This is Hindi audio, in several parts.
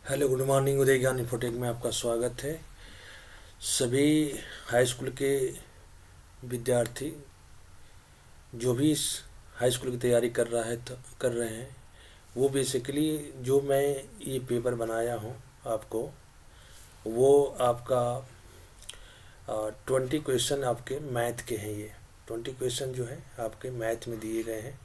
Hello, good morning. उदय ज्ञान इन्फोटेक में आपका स्वागत है। सभी हाई स्कूल के विद्यार्थी जो भी इस हाई स्कूल की तैयारी कर रहे हैं, वो बेसिकली जो मैं ये पेपर बनाया हूँ आपको, वो आपका 20 क्वेश्चन आपके मैथ के हैं। ये 20 क्वेश्चन जो है आपके मैथ में दिए गए हैं,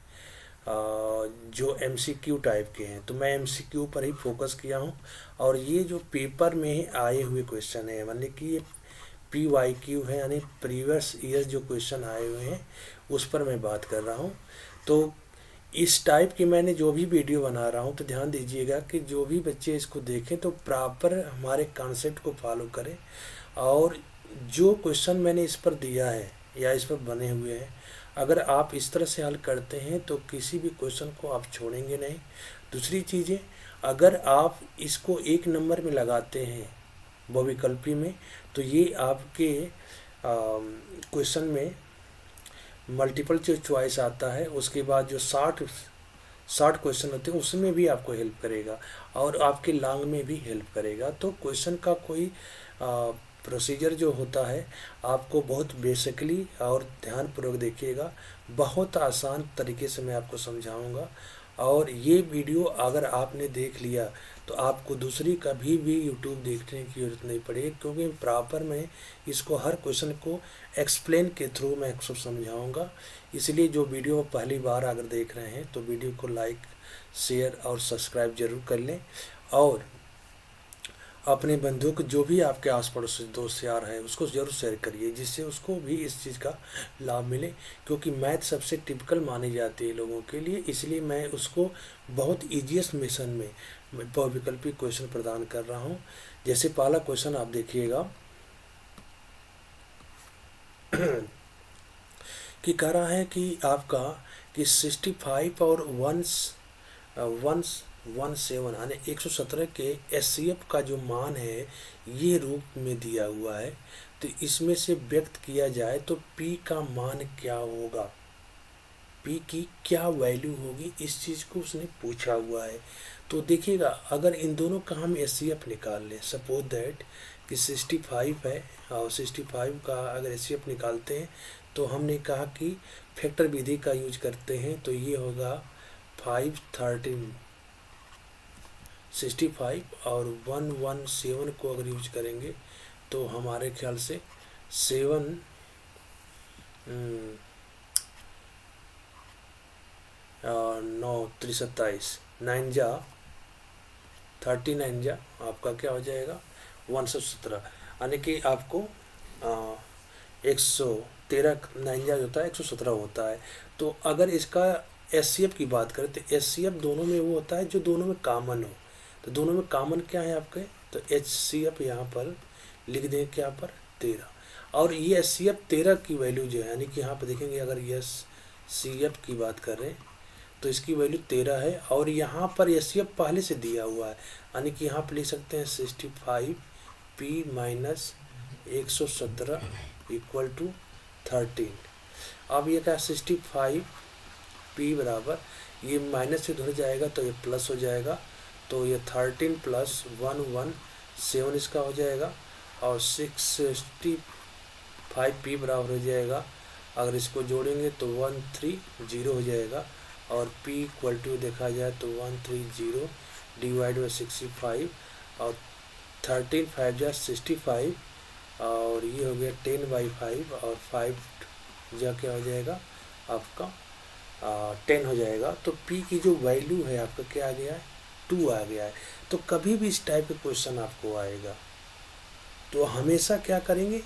जो एमसीक्यू टाइप के हैं। तो मैं एमसीक्यू पर ही फोकस किया हूँ। और ये जो पेपर में आए हुए क्वेश्चन है, मतलब कि ये PYQ है, यानी प्रीवियस ईयर जो क्वेश्चन आए हुए हैं उस पर मैं बात कर रहा हूँ। तो इस टाइप की मैंने जो भी वीडियो बना रहा हूँ, तो ध्यान दीजिएगा कि जो भी बच्चे इसको देखें तो प्रॉपर हमारे कॉन्सेप्ट को फॉलो करें। और जो क्वेश्चन मैंने इस पर दिया है या इस पर बने हुए हैं, अगर आप इस तरह से हल करते हैं तो किसी भी क्वेश्चन को आप छोड़ेंगे नहीं। दूसरी चीज़ें, अगर आप इसको एक नंबर में लगाते हैं बहुविकल्पी में, तो ये आपके क्वेश्चन में मल्टीपल जो चॉइस आता है, उसके बाद जो 60 क्वेश्चन होते हैं उसमें भी आपको हेल्प करेगा और आपके लॉन्ग में भी हेल्प करेगा। तो क्वेश्चन का कोई प्रोसीजर जो होता है, आपको बहुत बेसिकली और ध्यानपूर्वक देखिएगा। बहुत आसान तरीके से मैं आपको समझाऊंगा। और ये वीडियो अगर आपने देख लिया तो आपको दूसरी कभी भी यूट्यूब देखने की जरूरत नहीं पड़ेगी, क्योंकि प्रॉपर मैं इसको हर क्वेश्चन को एक्सप्लेन के थ्रू मैं आपको समझाऊंगा। इसलिए जो वीडियो पहली बार अगर देख रहे हैं तो वीडियो को लाइक, शेयर और सब्सक्राइब जरूर कर लें। और अपने बंधु को, जो भी आपके आस पड़ोस दोस्त यार हैं, उसको ज़रूर शेयर करिए, जिससे उसको भी इस चीज़ का लाभ मिले। क्योंकि मैथ सबसे टिपिकल मानी जाती है लोगों के लिए, इसलिए मैं उसको बहुत ईजीएस्ट मेथड में बहुविकल्पी क्वेश्चन प्रदान कर रहा हूँ। जैसे पहला क्वेश्चन आप देखिएगा कि कह रहा है कि आपका कि 65 और 117 यानी 117 के एचसीएफ का जो मान है ये रूप में दिया हुआ है। तो इसमें से व्यक्त किया जाए तो पी का मान क्या होगा, पी की क्या वैल्यू होगी, इस चीज़ को उसने पूछा हुआ है। तो देखिएगा, अगर इन दोनों का हम एचसीएफ निकाल लें, सपोज दैट कि 65 है और 65 का अगर एचसीएफ निकालते हैं तो हमने कहा कि फैक्टर विधि का यूज करते हैं, तो ये होगा 513 65 और 117 को अगर यूज करेंगे तो हमारे ख्याल से 7 9 3 27 9 जा 39 जा आपका क्या हो जाएगा 117, यानी कि आपको 113 9 जा होता है 117 होता है। तो अगर इसका एचसीएफ की बात करें तो एचसीएफ दोनों में वो होता है जो दोनों में कॉमन हो। तो दोनों में कॉमन क्या है आपके, तो एचसीएफ यहाँ पर लिख दें क्या पर 13। और ये एचसीएफ 13 की वैल्यू जो है, यानी कि यहाँ पर देखेंगे अगर एचसीएफ की बात करें तो इसकी वैल्यू 13 है। और यहाँ पर एचसीएफ पहले से दिया हुआ है, यानी कि यहाँ पर लिख सकते हैं 65 पी माइनस 117 इक्वल टू 13। अब ये क्या 65 पी बराबर, ये माइनस से उधर जाएगा तो ये प्लस हो जाएगा, तो ये 13 प्लस 117 इसका हो जाएगा। और 665 पी बराबर हो जाएगा, अगर इसको जोड़ेंगे तो 130 हो जाएगा। और p इक्वल टू देखा जाए तो 130 डिवाइड बाई 65 और 13 5 जा 65 और ये हो गया 10/5 और 5 जा क्या हो जाएगा आपका 10 हो जाएगा। तो p की जो वैल्यू है आपका क्या आ गया है 2 आ गया है। तो कभी भी इस टाइप के क्वेश्चन आपको आएगा तो हमेशा क्या करेंगे,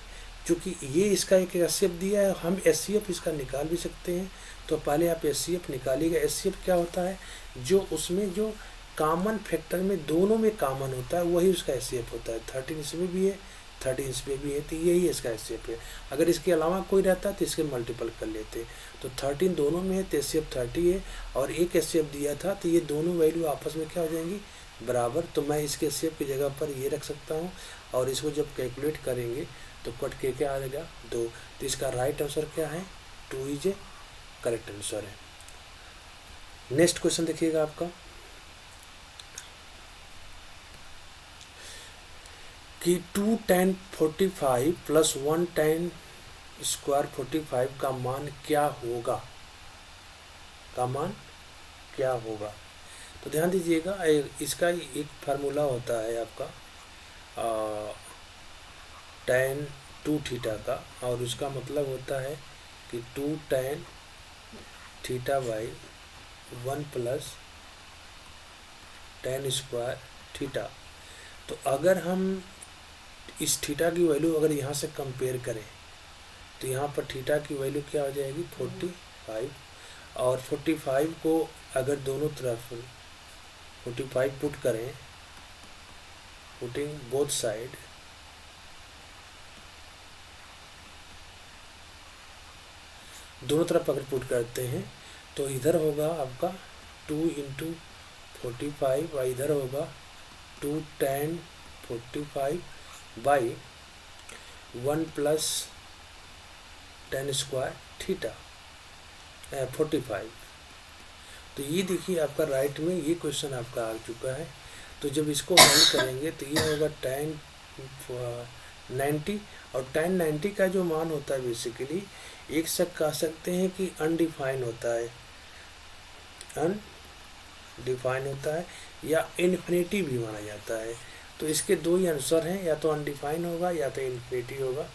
क्योंकि ये इसका एक एचसीएफ दिया है, हम एचसीएफ इसका निकाल भी सकते हैं। तो पहले आप एचसीएफ निकालिएगा। एचसीएफ क्या होता है, जो उसमें जो कॉमन फैक्टर में दोनों में कॉमन होता है वही उसका एचसीएफ होता है। 13 इसमें भी है 13 इसमें भी है, तो यही इसका एचसीएफ है। अगर इसके अलावा कोई रहता तो इसके मल्टीपल कर लेते। तो 13 दोनों में है तो एचसीएफ 30 है, और एक एचसीएफ दिया था तो ये दोनों वैल्यू आपस में क्या हो जाएंगी बराबर। तो मैं इसके एचसीएफ की जगह पर ये रख सकता हूँ, और इसको जब कैलकुलेट करेंगे तो कट के क्या आ जाएगा 2। तो इसका राइट आंसर क्या है 2 इज ए करेक्ट आंसर है। नेक्स्ट क्वेश्चन देखिएगा आपका कि 2 tan 45 प्लस 1 tan स्क्वायर 45 का मान क्या होगा, तो ध्यान दीजिएगा इसका एक फार्मूला होता है आपका tan 2 थीटा का, और उसका मतलब होता है कि 2 tan theta by 1 plus tan square theta. तो अगर हम इस थीटा की वैल्यू अगर यहाँ से कंपेयर करें तो यहाँ पर थीटा की वैल्यू क्या हो जाएगी 45, और 45 को अगर दोनों तरफ 45 पुट करें, पुटिंग बोथ साइड, दोनों तरफ अगर पुट करते हैं तो इधर होगा आपका 2 इंटू 45 और इधर होगा 2 tan 45 by 1 plus tan square theta 45। तो ये देखिए आपका राइट में ये क्वेश्चन आपका आ चुका है। तो जब इसको हल करेंगे तो ये होगा tan 90, और tan 90 का जो मान होता है बेसिकली एक से कह सकते हैं कि अनडिफाइन होता है, अनडिफाइन होता है या इन्फिनिटी भी माना जाता है। तो इसके दो ही आंसर हैं, या तो अनडिफाइन होगा या तो इन्फिनिटी होगा,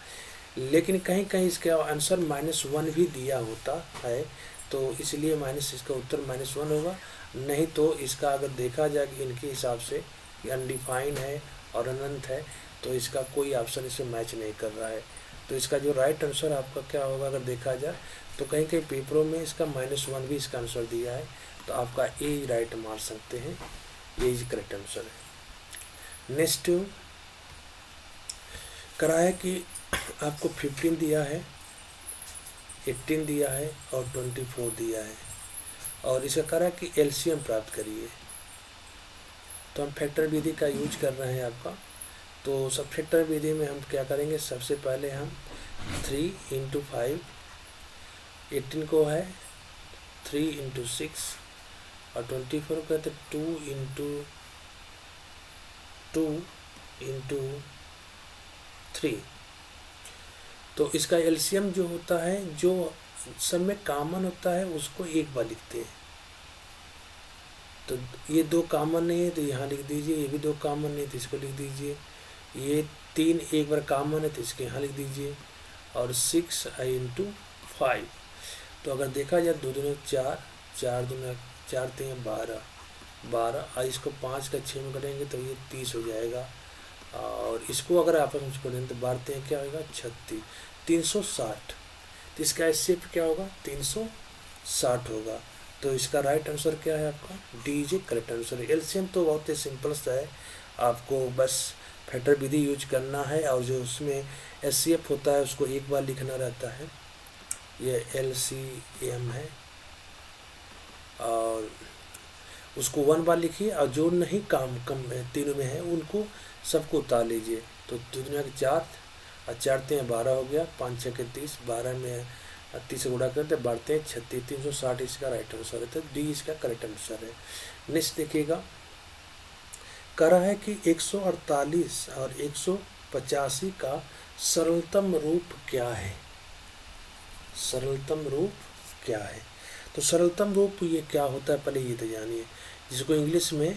लेकिन कहीं कहीं इसका आंसर -1 भी दिया होता है, तो इसलिए इसका उत्तर -1 होगा। नहीं तो इसका अगर देखा जाए कि इनके हिसाब से कि अनडिफाइन है और अनंत है, तो इसका कोई ऑप्शन इसे मैच नहीं कर रहा है। तो इसका जो राइट आंसर आपका क्या होगा अगर देखा जाए तो कहीं कहीं पेपरों में इसका -1 भी इसका आंसर दिया है, तो आपका ए राइट मार सकते हैं, ये करेक्ट आंसर है। नेक्स्ट करा है कि आपको 15 दिया है, 18 दिया है और 24 दिया है, और इसका करा है कि एलसीएम प्राप्त करिए। तो हम फैक्टर विधि का यूज कर रहे हैं आपका। तो सब फैक्टर विधि में हम क्या करेंगे, सबसे पहले हम 3 इंटू 5, 18 को है 3 इंटू 6 और 24 को कहते 2 इंटू 3। तो इसका एलसीएम जो होता है, जो सब में कॉमन होता है उसको एक बार लिखते हैं। तो ये 2 कॉमन नहीं है तो यहाँ लिख दीजिए, ये भी 2 कॉमन नहीं तो इसको लिख दीजिए, ये 3 एक बार कॉमन है तो इसके यहाँ लिख दीजिए, और 6 इंटू 5। तो अगर देखा जाए 2 दूनी 4, 4 दूनी 4 3 12, और इसको 5 का 6 में करेंगे तो ये 30 हो जाएगा, और इसको अगर आप मुझको दें तो बांटते हैं क्या होगा 36, 360। तो इसका एचसीएफ क्या होगा 360 होगा। तो इसका राइट आंसर क्या है आपका D is correct answer. LCM तो बहुत ही सिंपल सा है, आपको बस फैक्टर विधि यूज करना है, और जो उसमें एचसीएफ होता है उसको एक बार लिखना रहता है, ये एलसीएम है, और उसको 1 बार लिखिए, और जो नहीं कम तीनों में है उनको सबको उतार लीजिए। तो 2 दुनिया के 4 और 4 3 12 हो गया, 5 6 के 30, 12 में 30 से गुणा करते बढ़ते हैं 36, 360 इसका राइट आंसर है, तो डी इसका करेक्ट आंसर है। नेक्स्ट देखिएगा, करा है कि 148 और 185 का सरलतम रूप क्या है, सरलतम रूप क्या है। तो सरलतम रूप ये क्या होता है पहले ये तो जानिए, जिसको इंग्लिश में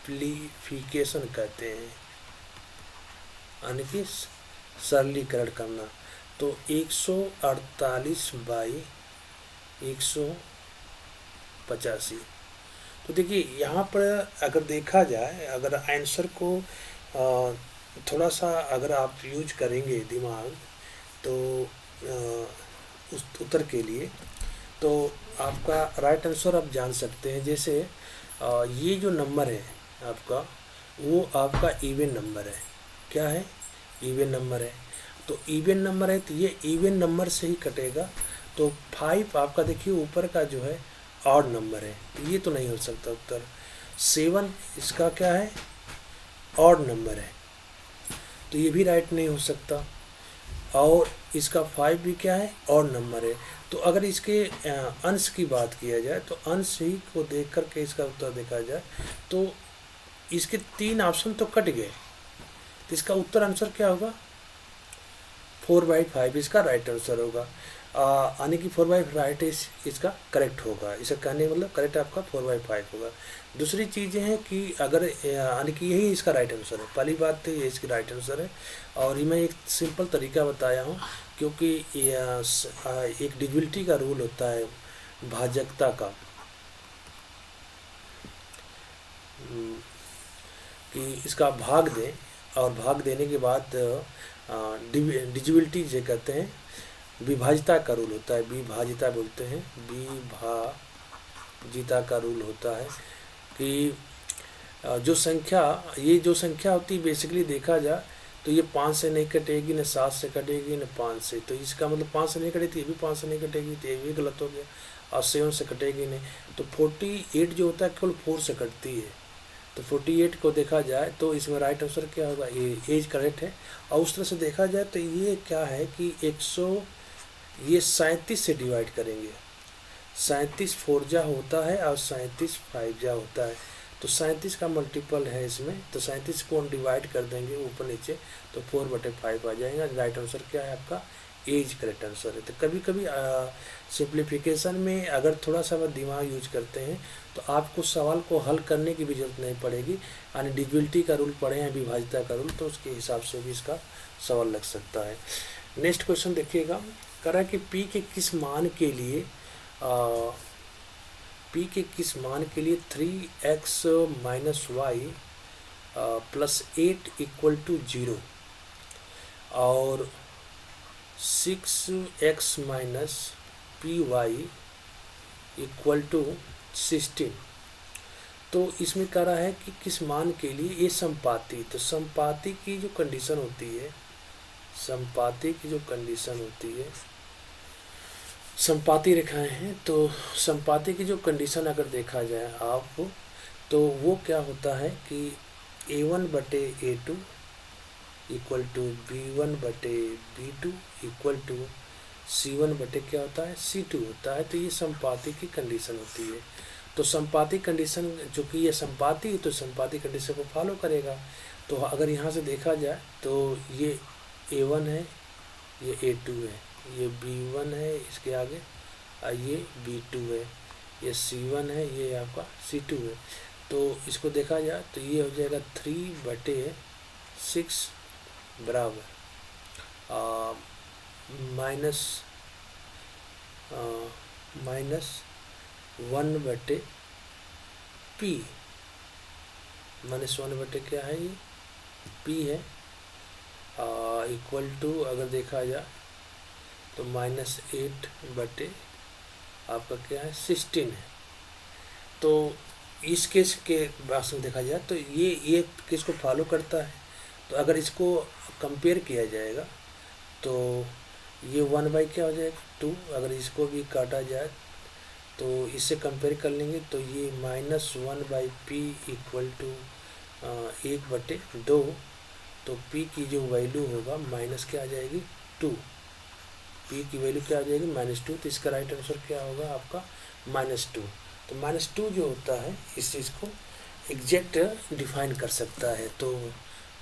सिंप्लीफिकेशन कहते हैं, यानी कि सरलीकरण करना। तो 148 बाई 185। तो देखिए यहाँ पर अगर देखा जाए, अगर आंसर को थोड़ा सा अगर आप यूज करेंगे दिमाग तो उस उत्तर के लिए, तो आपका राइट आंसर आप जान सकते हैं। जैसे ये जो नंबर है आपका, वो आपका इवन नंबर है, क्या है इवन नंबर है। तो इवन नंबर है तो ये इवन नंबर से ही कटेगा। तो 5 आपका देखिए ऊपर का जो है ऑड नंबर है, तो ये तो नहीं हो सकता उत्तर। 7 इसका क्या है ऑड नंबर है, तो ये भी राइट नहीं हो सकता। और इसका 5 भी क्या है ऑड नंबर है, तो अगर इसके अंश की बात किया जाए तो अंश ही को देख करके इसका उत्तर देखा जाए तो इसके 3 ऑप्शन तो कट गए, तो इसका उत्तर आंसर क्या होगा? 4/5 इसका राइट आंसर होगा। यानी कि 4/5 राइट इसका करेक्ट होगा। इसका कहने मतलब करेक्ट आपका 4/5 होगा। दूसरी चीज़ें हैं कि अगर यानी कि यही इसका राइट आंसर है। पहली बात तो ये इसकी राइट आंसर है, और ये मैं एक सिंपल तरीका बताया हूँ क्योंकि एक डिविजिबिलिटी का रूल होता है भाजकता का, कि इसका भाग दें और भाग देने के बाद डिविजिबिलिटी जो कहते हैं, विभाजिता का रूल होता है, विभाजिता बोलते हैं, विभाजिता का रूल होता है कि जो संख्या होती है बेसिकली देखा जाए तो ये 5 से नहीं कटेगी, न 7 से कटेगी, न 5 से। तो इसका मतलब 5 से नहीं कटेगी, ये भी 5 से नहीं कटेगी, तो ये भी गलत हो गया, और 7 से कटेगी नहीं। तो 48 जो होता है केवल 4 से कटती है। तो 48 को देखा जाए तो इसमें राइट आंसर क्या होगा? ये एज करेक्ट है। और उस तरह से देखा जाए तो ये क्या है कि 37 से डिवाइड करेंगे। 37 4 होता है और 37 5 होता है, तो 37 का मल्टीपल है इसमें, तो 37 को हम डिवाइड कर देंगे ऊपर नीचे तो 4/5 आ जाएगा। राइट आंसर क्या है आपका? एज करेक्ट आंसर है। तो कभी कभी सिंप्लीफिकेशन में अगर थोड़ा सा दिमाग यूज करते हैं तो आपको सवाल को हल करने की भी जरूरत नहीं पड़ेगी। यानी डिविजिबिलिटी का रूल पढ़े हैं, विभाजिता का रूल, तो उसके हिसाब से भी इसका सवाल लग सकता है। नेक्स्ट क्वेश्चन देखिएगा, करा कि P के किस मान के लिए 3x - y + 8 = 0 और 6x - py = 16। तो इसमें कह रहा है कि किस मान के लिए ये समपाती। तो समपाती की जो कंडीशन होती है, समपाती रेखाएं हैं, तो समपाती की जो कंडीशन अगर देखा जाए आप, तो वो क्या होता है कि a1/a2 = b1/b2 = c1/ क्या होता है? c2 होता है। तो ये समपाती की कंडीशन होती है। तो समपाती कंडीशन, चूँकि ये समपाती है तो समपाती कंडीशन को फॉलो करेगा। तो अगर यहाँ से देखा जाए तो ये a1 है, ये a2 है, ये b1 है इसके आगे, और ये b2 है, ये c1 है, ये आपका c2 है। तो इसको देखा जाए तो ये हो जाएगा 3/6 बराबर -1/p -1/ क्या है? ये p है, इक्वल टू अगर देखा जाए तो -8/ आपका क्या है? 16 है। तो इस केस के बात में देखा जाए तो ये केस को फॉलो करता है। तो अगर इसको कंपेयर किया जाएगा तो ये 1/ क्या हो जाएगा? 2। अगर इसको भी काटा जाए तो इससे कंपेयर कर लेंगे तो ये -1/p = 1/2। तो p की जो वैल्यू होगा माइनस क्या आ जाएगी? 2। p की वैल्यू क्या आ जाएगी? -2। तो इसका राइट आंसर क्या होगा आपका? -2। तो -2 जो होता है इस चीज़ को एग्जैक्ट डिफाइन कर सकता है। तो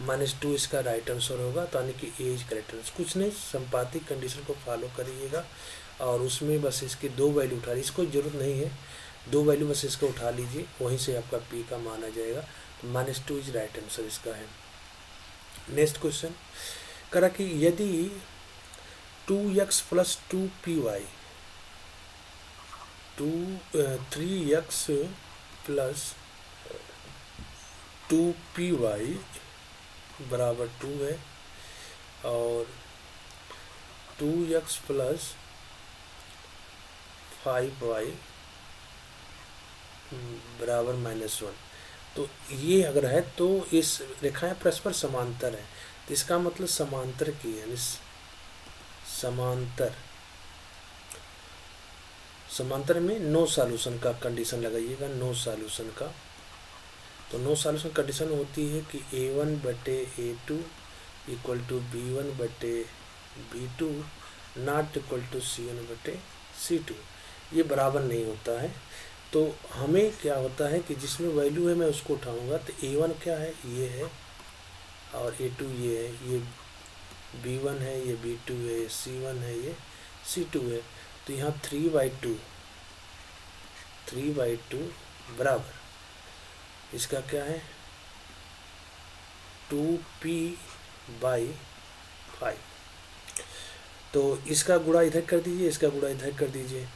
-2 इसका राइट आंसर होगा। तो यानी कि एज करेक्ट आंसर। कुछ नहीं, संपाती कंडीशन को फॉलो करिएगा और उसमें बस इसकी 2 वैल्यू उठा लीजिए। इसको ज़रूरत नहीं है, 2 वैल्यू बस इसको उठा लीजिए, वहीं से आपका p का मान आ जाएगा। तो -2 इज राइट आंसर इसका है। नेक्स्ट क्वेश्चन करा कि यदि 2x + 2py 3x + 2py = 2 है और 2x + 5y = -1। तो ये अगर है तो इस रेखाएं परस्पर समांतर है। तो इसका मतलब समांतर की है, समांतर में नो सॉल्यूशन का कंडीशन लगाइएगा, नो सॉल्यूशन का। तो नो सॉल्यूशन कंडीशन होती है कि a1/a2 = b1/b2 ≠ c1/c2। C2, ये बराबर नहीं होता है। तो हमें क्या होता है कि जिसमें वैल्यू है मैं उसको उठाऊंगा। तो A1 क्या है, ये है, और A2 ये है, ये B1 है, ये B2 है, ये C1 है, ये C2 है। तो यहाँ 3/2 बराबर इसका क्या है 2p/5। तो इसका गुणा इधर कर दीजिए, इसका गुणा इधर कर दीजिए,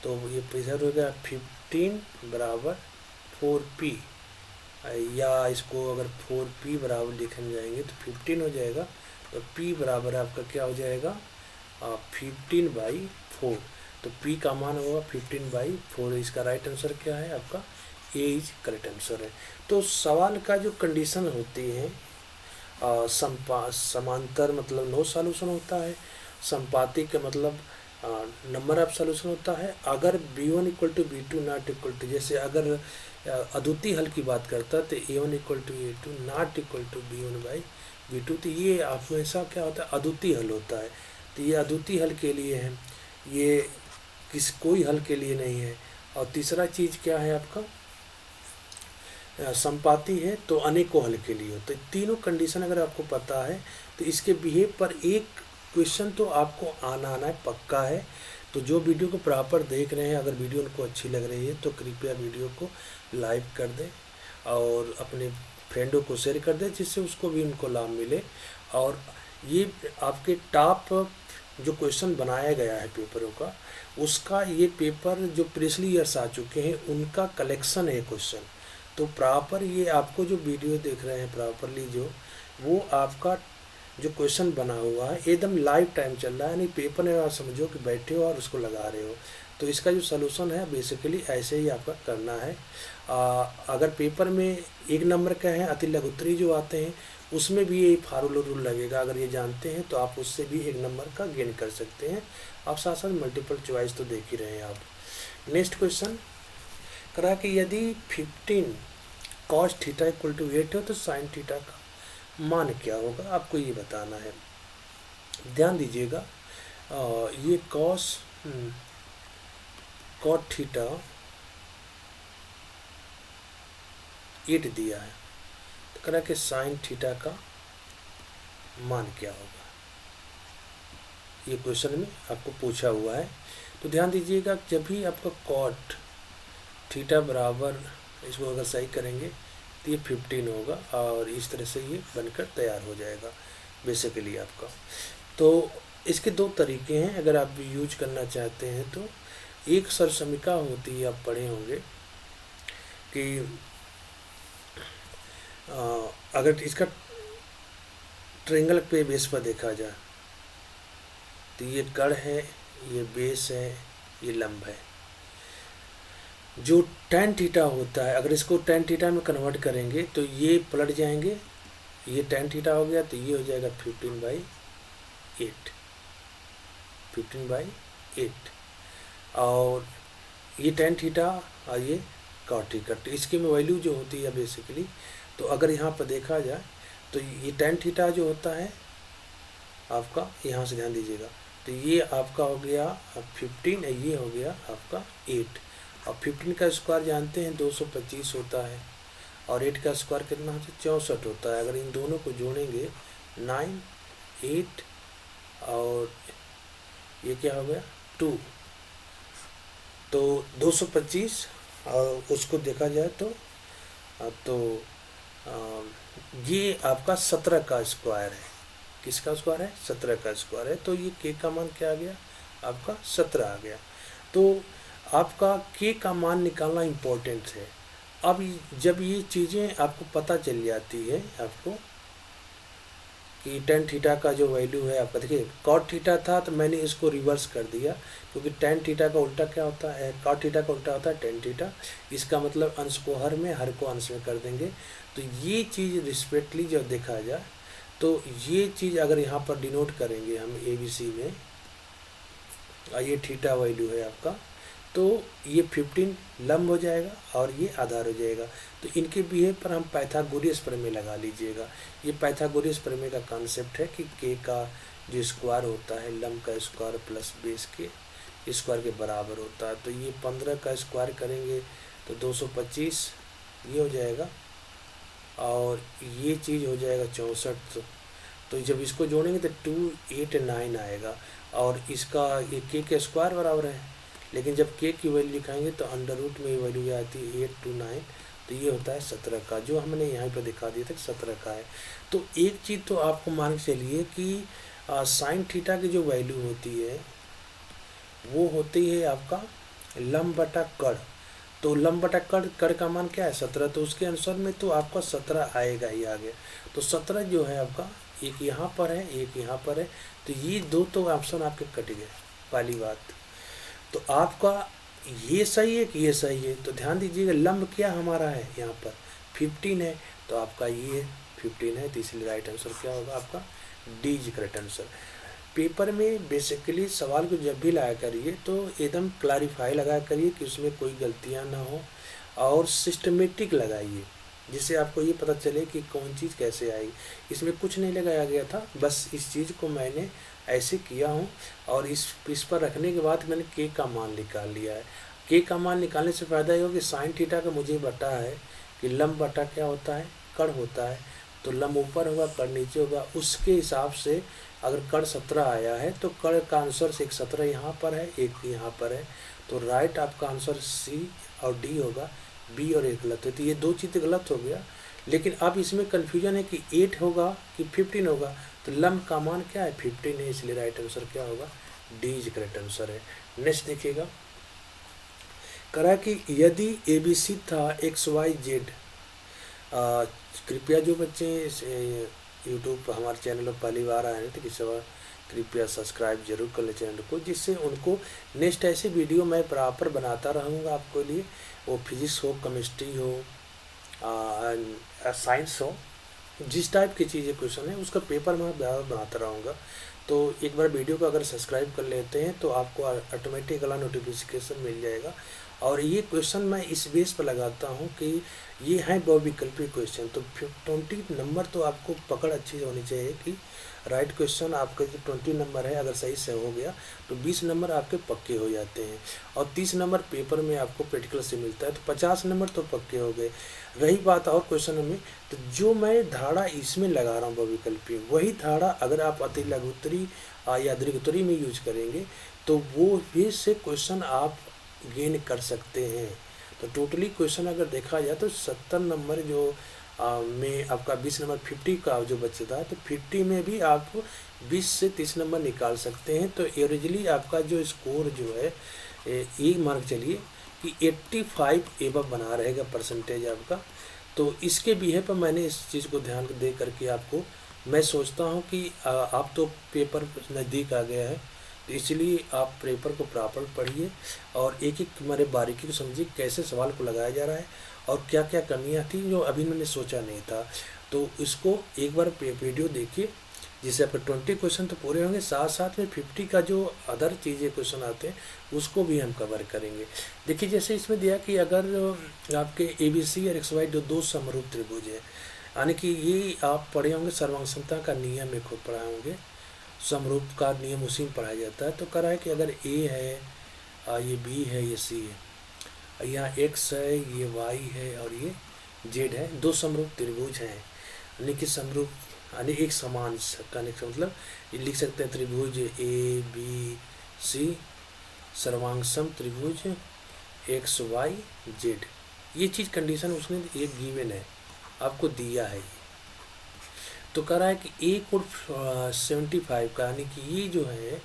तो ये इधर हो गया 15 बराबर 4p, या इसको अगर 4p बराबर लिखने जाएंगे तो 15 हो जाएगा। तो p बराबर आपका क्या हो जाएगा 15/4। तो p का मान होगा 15/4। इसका राइट आंसर क्या है आपका ए इज करेक्ट आंसर है। तो सवाल का जो कंडीशन होती है समांतर मतलब नो सॉल्यूशन होता है, संपाती का मतलब नंबर ऑफ सॉल्यूशन होता है। अगर B1 = B2 not equal to, जैसे अगर अद्वितीय हल की बात करता है तो A1 = A2 not equal to B1/B2, तो ये हमेशा क्या होता है अद्वितीय हल होता है। तो ये अद्वितीय हल के लिए है, ये कोई हल के लिए नहीं है। और तीसरा चीज़ क्या है आपका संपाती है तो अनेकों हल के लिए होता है। तीनों कंडीशन अगर आपको पता है तो इसके बिहेव पर एक क्वेश्चन तो आपको आना है पक्का है। तो जो वीडियो को प्रॉपर देख रहे हैं, अगर वीडियो उनको अच्छी लग रही है तो कृपया वीडियो को लाइक कर दें और अपने फ्रेंडों को शेयर कर दें, जिससे उसको भी उनको लाभ मिले। और ये आपके टॉप जो क्वेश्चन बनाया गया है पेपरों का, उसका ये पेपर जो प्रीवियसली ईयर्स आ चुके हैं उनका कलेक्शन है क्वेश्चन। तो प्रॉपर ये आपको जो वीडियो देख रहे हैं प्रॉपरली जो वो आपका जो क्वेश्चन बना हुआ है एकदम लाइव टाइम चल रहा है, यानी पेपर में आप समझो कि बैठे हो और उसको लगा रहे हो। तो इसका जो सलूशन है बेसिकली ऐसे ही आपका करना है। अगर पेपर में 1 नंबर का है अति लघुत्तरी जो आते हैं उसमें भी ये फार्मूला रूल लगेगा, अगर ये जानते हैं तो आप उससे भी 1 नंबर का गेन कर सकते हैं। आप साथ साथ मल्टीपल चॉइस तो देख ही रहे हैं आप। नेक्स्ट क्वेश्चन करा कि यदि 15 cos θ = 8 हो तो sin θ का मान क्या होगा, आपको ये बताना है। ध्यान दीजिएगा ये cos θ 8 दिया है, तो करा कि sin θ का मान क्या होगा, ये क्वेश्चन में आपको पूछा हुआ है। तो ध्यान दीजिएगा जब भी आपका cot θ बराबर, इसको अगर सही करेंगे तो ये 15 होगा और इस तरह से ये बनकर तैयार हो जाएगा बेसिकली आपका। तो इसके 2 तरीके हैं अगर आप यूज करना चाहते हैं तो। एक सरसमिका होती है, आप पढ़े होंगे कि अगर इसका ट्रायंगल पे बेस पर देखा जाए तो ये कड़ है, ये बेस है, ये लंब है। जो tan θ होता है अगर इसको tan θ में कन्वर्ट करेंगे तो ये पलट जाएंगे, ये tan θ हो गया तो ये हो जाएगा 15/8 और ये tan θ और ये cot θ। तो इसकी में वैल्यू जो होती है बेसिकली, तो अगर यहाँ पर देखा जाए तो ये tan θ जो होता है आपका, यहाँ से ध्यान दीजिएगा, तो ये आपका हो गया 15, ये हो गया आपका 8। और 15 का स्क्वायर जानते हैं 225 होता है और 8 का स्क्वायर कितना होता है 64 होता है। अगर इन दोनों को जोड़ेंगे 9, 8 और ये क्या हो गया 2, तो 225 और उसको देखा जाए तो ये आपका 17 का स्क्वायर है। किसका स्क्वायर है 17 का स्क्वायर है। तो ये के का मान क्या आ गया आपका 17 आ गया। तो आपका के का मान निकालना इम्पोर्टेंट है। अब जब ये चीज़ें आपको पता चल जाती है आपको कि tan θ का जो वैल्यू है आपका, देखिए cot θ था तो मैंने इसको रिवर्स कर दिया, क्योंकि tan θ का उल्टा क्या होता है, cot θ का उल्टा होता है tan θ। इसका मतलब अंश को हर में, हर को अंश में कर देंगे। तो ये चीज़ रिस्पेक्टली जब देखा जाए तो ये चीज़ अगर यहाँ पर डिनोट करेंगे हम ABC में, ये θ वैल्यू है आपका, तो ये 15 लंब हो जाएगा और ये आधार हो जाएगा। तो इनके बिहेव पर हम पाइथागोरस प्रमेय लगा लीजिएगा। ये पाइथागोरस प्रमेय का कॉन्सेप्ट है कि के का जो स्क्वायर होता है लंब का स्क्वायर प्लस बेस के, स्क्वायर के बराबर होता है। तो ये 15 का स्क्वायर करेंगे तो 225 ये हो जाएगा, और ये चीज़ हो जाएगा 64। तो जब इसको जोड़ेंगे तो 289 आएगा, और इसका ये के का स्क्वायर बराबर है, लेकिन जब के की वैल्यू लिखाएंगे तो अंडर रूट में वैल्यू आती है 829, तो ये होता है 17 का, जो हमने यहाँ पर दिखा दिया था 17 का है। तो एक चीज़ तो आपको मान के चलिए कि साइन थीटा की जो वैल्यू होती है वो होती है आपका लंब बटा कड़। तो लंब बटा कड़ का मान क्या है 17, तो उसके अनुसार में तो आपका 17 आएगा ही आगे। तो 17 जो है आपका, एक यहाँ पर है एक यहाँ पर है, तो ये दो तो ऑप्शन आपके कट गए पहली बात। तो आपका ये सही है कि ये सही है, तो ध्यान दीजिएगा लंब क्या हमारा है यहाँ पर 15 है, तो आपका ये 15 है, तो इसलिए राइट आंसर क्या होगा आपका D is correct answer. Paper में बेसिकली सवाल को जब भी लाया करिए तो एकदम क्लैरिफाई लगाया करिए कि उसमें कोई गलतियां ना हो, और सिस्टमेटिक लगाइए जिससे आपको ये पता चले कि कौन चीज़ कैसे आई। इसमें कुछ नहीं लगाया गया था, बस इस चीज़ को मैंने ऐसे किया हूँ, और इस पर रखने के बाद मैंने के का मान निकाल लिया है। के का मान निकालने से फ़ायदा ये हो कि साइन थीटा का मुझे बता है कि लंब बटा क्या होता है कड़ होता है, तो लंब ऊपर होगा कड़ नीचे होगा, उसके हिसाब से अगर कड़ 17 आया है तो कड़ का आंसर से एक 17 यहाँ पर है एक यहाँ पर है, तो राइट आपका आंसर सी और डी होगा, बी और एक गलत है। तो ये दो चीज़ें गलत हो गया, लेकिन अब इसमें कन्फ्यूजन है कि 8 होगा कि 15 होगा, तो लंब का मान क्या है 15 है, इसलिए राइट आंसर क्या होगा डी इज करेक्ट आंसर है। नेक्स्ट देखिएगा, करा कि यदि ABC था XYZ, कृपया जो बच्चे यूट्यूब पर हमारे चैनल पर पहली बार आए हैं तो कृपया सब्सक्राइब जरूर कर लें चैनल को, जिससे उनको नेक्स्ट ऐसे वीडियो मैं प्रॉपर बनाता रहूँगा आपके लिए, वो फिजिक्स हो केमिस्ट्री हो साइंस हो, जिस टाइप की चीज़ें क्वेश्चन है उसका पेपर मैं बनाता रहूँगा। तो एक बार वीडियो को अगर सब्सक्राइब कर लेते हैं तो आपको ऑटोमेटिक वाला नोटिफिकेशन मिल जाएगा। और ये क्वेश्चन मैं इस बेस पर लगाता हूँ कि ये है बहुविकल्पी क्वेश्चन, तो 20 नंबर तो आपको पकड़ अच्छी होनी चाहिए कि राइट क्वेश्चन आपका जो 20 नंबर है अगर सही से हो गया तो 20 नंबर आपके पक्के हो जाते हैं, और 30 नंबर पेपर में आपको प्रैक्टिकल से मिलता है, तो 50 नंबर तो पक्के हो गए। रही बात और क्वेश्चन में, तो जो मैं धारा इसमें लगा रहा हूँ बहुविकल्पी, वही धारा अगर आप अति लघुत्तरी या दीर्घोत्तरी में यूज करेंगे तो वो भी से क्वेश्चन आप गेन कर सकते हैं। तो टोटली क्वेश्चन अगर देखा जाए तो 70 नंबर जो में आपका 20 नंबर 50 का जो बचता है, तो 50 में भी आप 20 से 30 नंबर निकाल सकते हैं। तो एवरेजली आपका जो स्कोर जो है ये मान के चलिए कि 85 एबव बना रहेगा परसेंटेज आपका। तो इसके बिहेव पर मैंने इस चीज़ को ध्यान दे करके आपको मैं सोचता हूँ कि आप तो पेपर नज़दीक आ गया है, तो इसलिए आप पेपर को प्रॉपर पढ़िए और एक एक हमारे बारीकी को समझिए कैसे सवाल को लगाया जा रहा है और क्या क्या कमियां थी जो अभी मैंने सोचा नहीं था। तो इसको एक बार वीडियो देखिए जिससे आपके 20 क्वेश्चन तो पूरे होंगे, साथ साथ में 50 का जो अदर चीज़ें क्वेश्चन आते हैं उसको भी हम कवर करेंगे। देखिए जैसे इसमें दिया कि अगर आपके ABC और XY दो समरूप त्रिभुज है, यानी कि ये आप पढ़े होंगे सर्वांग समता का नियम एक पढ़ाए होंगे, समरूप का नियम उसी में पढ़ाया जाता है। तो कह रहा है कि अगर A है, ये B है, ये C है, यहाँ X है, ये Y है और ये Z है, दो समरूप त्रिभुज हैं, यानी कि समरूप यानी एक समान कहने का मतलब लिख सकते हैं त्रिभुज ABC सर्वांगसम त्रिभुज XYZ। ये चीज़ कंडीशन उसने एक गिवन है आपको दिया है। तो कह रहा है कि A कोड 75 का, यानी कि ये जो है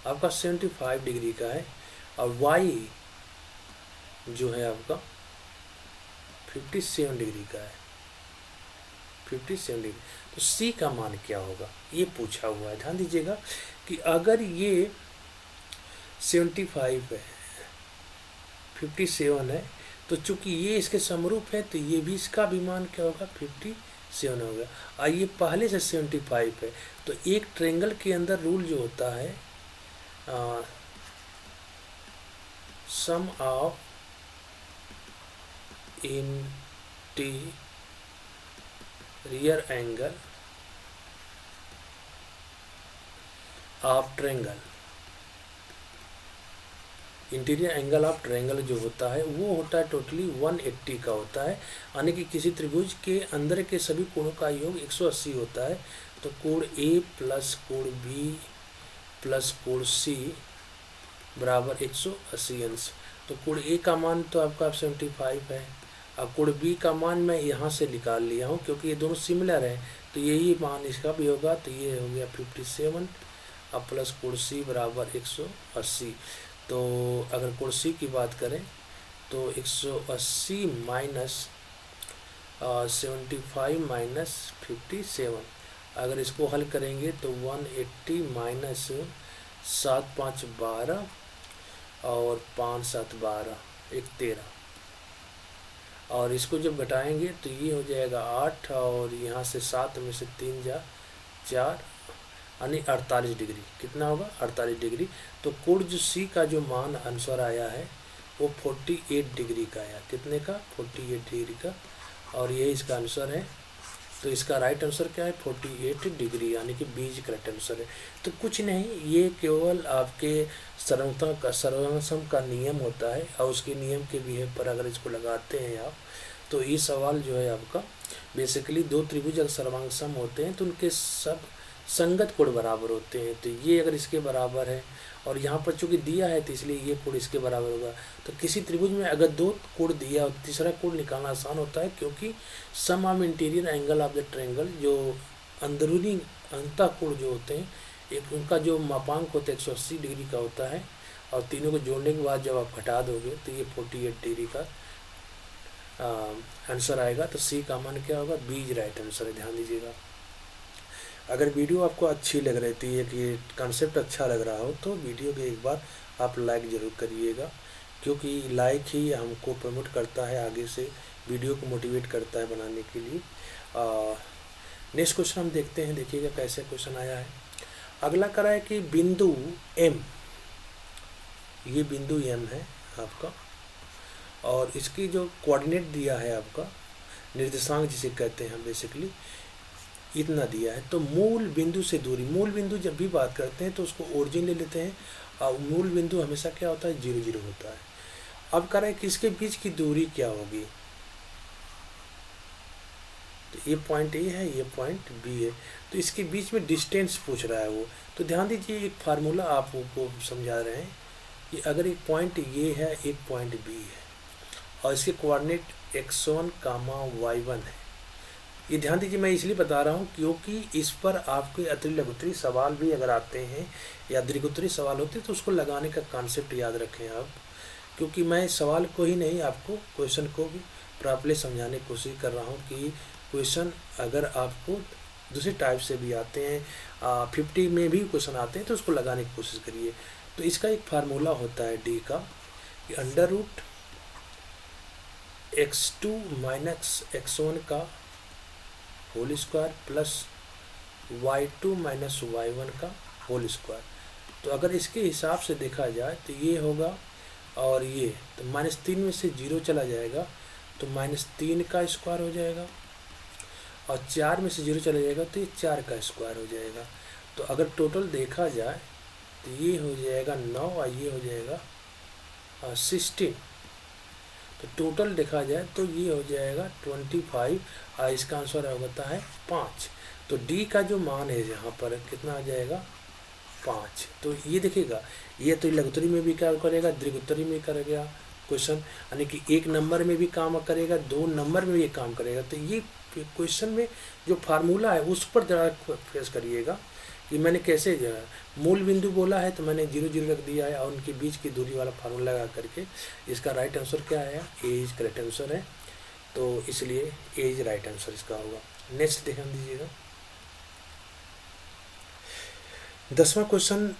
आपका 75 डिग्री का है और Y जो है आपका 57 डिग्री का है, 57 डिग्री। तो C का मान क्या होगा ये पूछा हुआ है। ध्यान दीजिएगा कि अगर ये 75 है, 57 है, तो चूंकि ये इसके समरूप है तो ये भी इसका भी मान क्या होगा 57 होगा। और ये पहले से 75 है, तो एक ट्रायंगल के अंदर रूल जो होता है sum of interior angle of triangle interior angle of triangle जो होता है वो होता है टोटली 180 का होता है, यानी कि किसी त्रिभुज के अंदर के सभी कोणों का योग 180 होता है। तो कोण ए प्लस कोण बी प्लस कोण सी बराबर 180 अंश। तो कोण ए का मान तो आपका 75 है। अब कोण बी का मान मैं यहाँ से निकाल लिया हूँ क्योंकि ये दोनों सिमिलर है, तो यही मान इसका भी होगा, तो ये हो गया 57। अब प्लस कोण सी बराबर 180। तो अगर कोण सी की बात करें तो 180 माइनस 75 माइनस 57, अगर इसको हल करेंगे तो 180 माइनस 7 5 12 और 5 7 12 1 13, और इसको जब घटाएंगे तो ये हो जाएगा 8 और यहाँ से 7 में से 3 जा 4 यानी 48 डिग्री। कितना होगा? 48 डिग्री। तो कोण जो सी का जो मान आंसर आया है वो 48 डिग्री का आया। कितने का? 48 डिग्री का, और ये इसका आंसर है। तो इसका राइट आंसर क्या है? 48 डिग्री, यानी कि बीज करेक्ट आंसर है। तो कुछ नहीं, ये केवल आपके सर्वसम का नियम होता है, और उसके नियम के बिहेव पर अगर इसको लगाते हैं आप, तो ये सवाल जो है आपका बेसिकली दो त्रिभुज अगर सर्वांगसम होते हैं तो उनके सब संगत कोण बराबर होते हैं। तो ये अगर इसके बराबर है और यहाँ पर चूंकि दिया है तो इसलिए ये कोण इसके बराबर होगा। तो किसी त्रिभुज में अगर दो कोण दिया और तीसरा कोण निकालना आसान होता है, क्योंकि sum of interior angle of the triangle, जो अंदरूनी अंतः कोण जो होते हैं, एक उनका जो मापांक होता है 180 डिग्री का होता है, और तीनों को जोड़ने के बाद जब आप हटा दोगे तो ये 48 डिग्री का आंसर आएगा। तो सी का मान क्या होगा? बीज राइट आंसर है, ध्यान दीजिएगा। अगर वीडियो आपको अच्छी लग रही थी, कि कॉन्सेप्ट अच्छा लग रहा हो, तो वीडियो को एक बार आप लाइक ज़रूर करिएगा, क्योंकि लाइक ही हमको प्रमोट करता है, आगे से वीडियो को मोटिवेट करता है बनाने के लिए। नेक्स्ट क्वेश्चन हम देखते हैं, देखिएगा कैसे क्वेश्चन आया है। अगला करा है कि बिंदु एम, ये बिंदु एम है आपका, और इसकी जो कोऑर्डिनेट दिया है आपका, निर्देशांक जिसे कहते हैं बेसिकली, इतना दिया है। तो मूल बिंदु से दूरी, मूल बिंदु जब भी बात करते हैं तो उसको ओरिजिन ले लेते हैं, और मूल बिंदु हमेशा क्या होता है? 0 0 होता है। अब कह रहे हैं कि इसके बीच की दूरी क्या होगी। तो ये पॉइंट ए है, ये पॉइंट बी है, तो इसके बीच में डिस्टेंस पूछ रहा है वो। तो ध्यान दीजिए, एक फार्मूला आपको समझा रहे हैं कि अगर एक पॉइंट ये है, एक पॉइंट बी है, और इसके कोऑर्डिनेट x1, y1 है। ये ध्यान दीजिए, मैं इसलिए बता रहा हूँ क्योंकि इस पर आपके अति लघुत्तरी सवाल भी अगर आते हैं या दीर्घोत्तरी सवाल होते हैं तो उसको लगाने का कॉन्सेप्ट याद रखें आप, क्योंकि मैं सवाल को ही नहीं, आपको क्वेश्चन को भी प्रॉपर्ली समझाने की कोशिश कर रहा हूँ कि क्वेश्चन अगर आपको दूसरे टाइप से भी आते हैं, 50 में भी क्वेश्चन आते हैं, तो उसको लगाने की कोशिश करिए। तो इसका एक फार्मूला होता है डी का, कि under root x2 minus x1 का whole square plus y2 minus y1 का होल स्क्वायर। तो अगर इसके हिसाब से देखा जाए तो ये होगा, और ये तो -3 में से 0 चला जाएगा तो -3 का स्क्वायर हो जाएगा, और 4 में से 0 चला जाएगा तो ये 4 का स्क्वायर हो जाएगा। तो अगर टोटल देखा जाए तो ये हो जाएगा 9 और ये हो जाएगा 16। तो टोटल देखा जाए तो ये हो जाएगा 25, और इसका आंसर होता है 5। तो डी का जो मान है यहाँ पर कितना आ जाएगा? 5। तो ये देखिएगा, ये तो लघुत्तरी में भी क्या करेगा, दीर्घोत्तरी में करेगा क्वेश्चन, यानी कि 1 नंबर में भी काम करेगा, 2 नंबर में भी काम करेगा। तो ये क्वेश्चन में जो फार्मूला है उस पर ज़रा फेस करिएगा कि मैंने कैसे मूल बिंदु बोला है तो मैंने 0 0 रख दिया है, और उनके बीच की दूरी वाला फार्मूला लगा करके इसका राइट आंसर क्या आया? ए इज करेक्ट आंसर है, तो इसलिए ए इज राइट आंसर इसका होगा। नेक्स्ट ध्यान दीजिएगा, 10वां क्वेश्चन।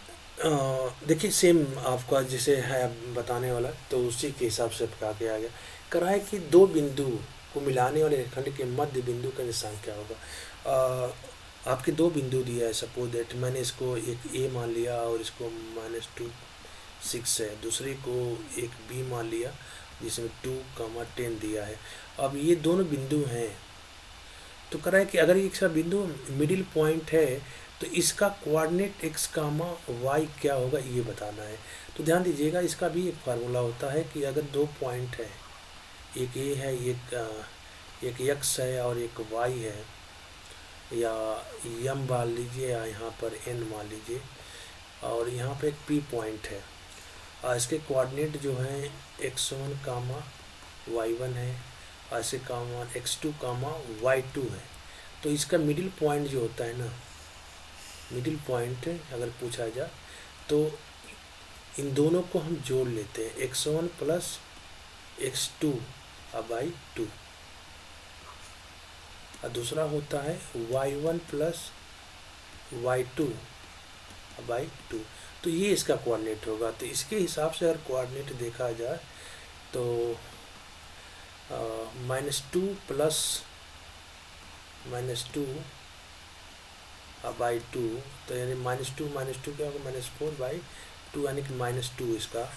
देखिए सेम आपका जैसे है बताने वाला, तो उसी के हिसाब से पका के आ गया। करा है कि दो बिंदु को मिलाने वाले रेखाखंड के मध्य बिंदु का निशान क्या होगा। आपके 2 बिंदु दिया है, सपोज दैट मैंने इसको एक ए मान लिया और इसको -2 6 है, दूसरे को एक बी मान लिया जिसमें 2, 10 दिया है। अब ये दोनों बिंदु हैं, तो कह रहा है कि अगर एक सा बिंदु मिडिल पॉइंट है तो इसका कोऑर्डिनेट एक्स कामा वाई क्या होगा ये बताना है। तो ध्यान दीजिएगा, इसका भी एक फार्मूला होता है कि अगर दो पॉइंट है, एक ए है, एक एक्स है और एक वाई है, या यम मान लीजिए या यहाँ पर एन मान लीजिए, और यहाँ पे एक पी पॉइंट है, और इसके कोऑर्डिनेट जो हैं x1 कामा y1 है, और ऐसे कामा x2 कामा y2 है। तो इसका मिडिल पॉइंट जो होता है ना, मिडिल पॉइंट अगर पूछा जाए तो इन दोनों को हम जोड़ लेते हैं, x1 प्लस x2 बाई 2, और दूसरा होता है y1 प्लस y2 बाई 2। तो ये इसका कोऑर्डिनेट होगा। तो इसके हिसाब से अगर कोऑर्डिनेट देखा जाए तो -2 प्लस -2 बाई 2, तो यानी -2 क्या होगा, -4 बाई 2, यानी कि -2 इसका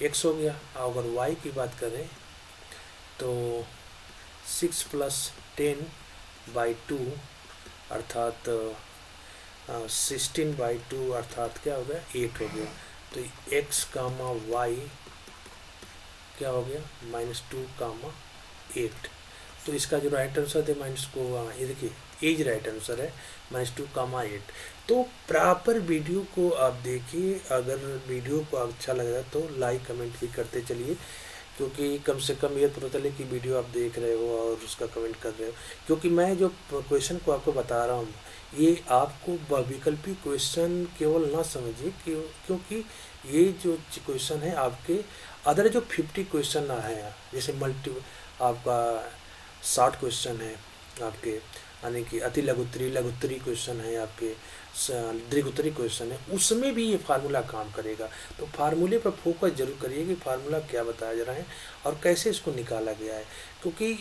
x हो गया। अगर y की बात करें तो 6 प्लस 10 बाई 2 अर्थात 16 बाई 2 अर्थात क्या हो गया, 8 हो गया। तो x कामा y क्या हो गया, -2 कामा 8। तो इसका जो राइट आंसर है माइनस को, ये देखिए एज राइट आंसर है -2 कामा 8। तो प्रॉपर वीडियो को आप देखिए, अगर वीडियो को अच्छा लग रहा है तो लाइक कमेंट भी करते चलिए, क्योंकि कम से कम ये पता चले कि वीडियो आप देख रहे हो और उसका कमेंट कर रहे हो। क्योंकि मैं जो क्वेश्चन को आपको बता रहा हूँ ये आपको वैकल्पिक क्वेश्चन केवल ना समझिए, क्योंकि ये जो क्वेश्चन है आपके अदर जो 50 क्वेश्चन है, जैसे आपका 60 क्वेश्चन है आपके, यानी कि अति लघुत्तरी क्वेश्चन है आपके, दीर्घोत्तरी क्वेश्चन है, उसमें भी ये फार्मूला काम करेगा। तो फार्मूले पर फोकस जरूर करिए कि फार्मूला क्या बताया जा रहा है और कैसे इसको निकाला गया है, क्योंकि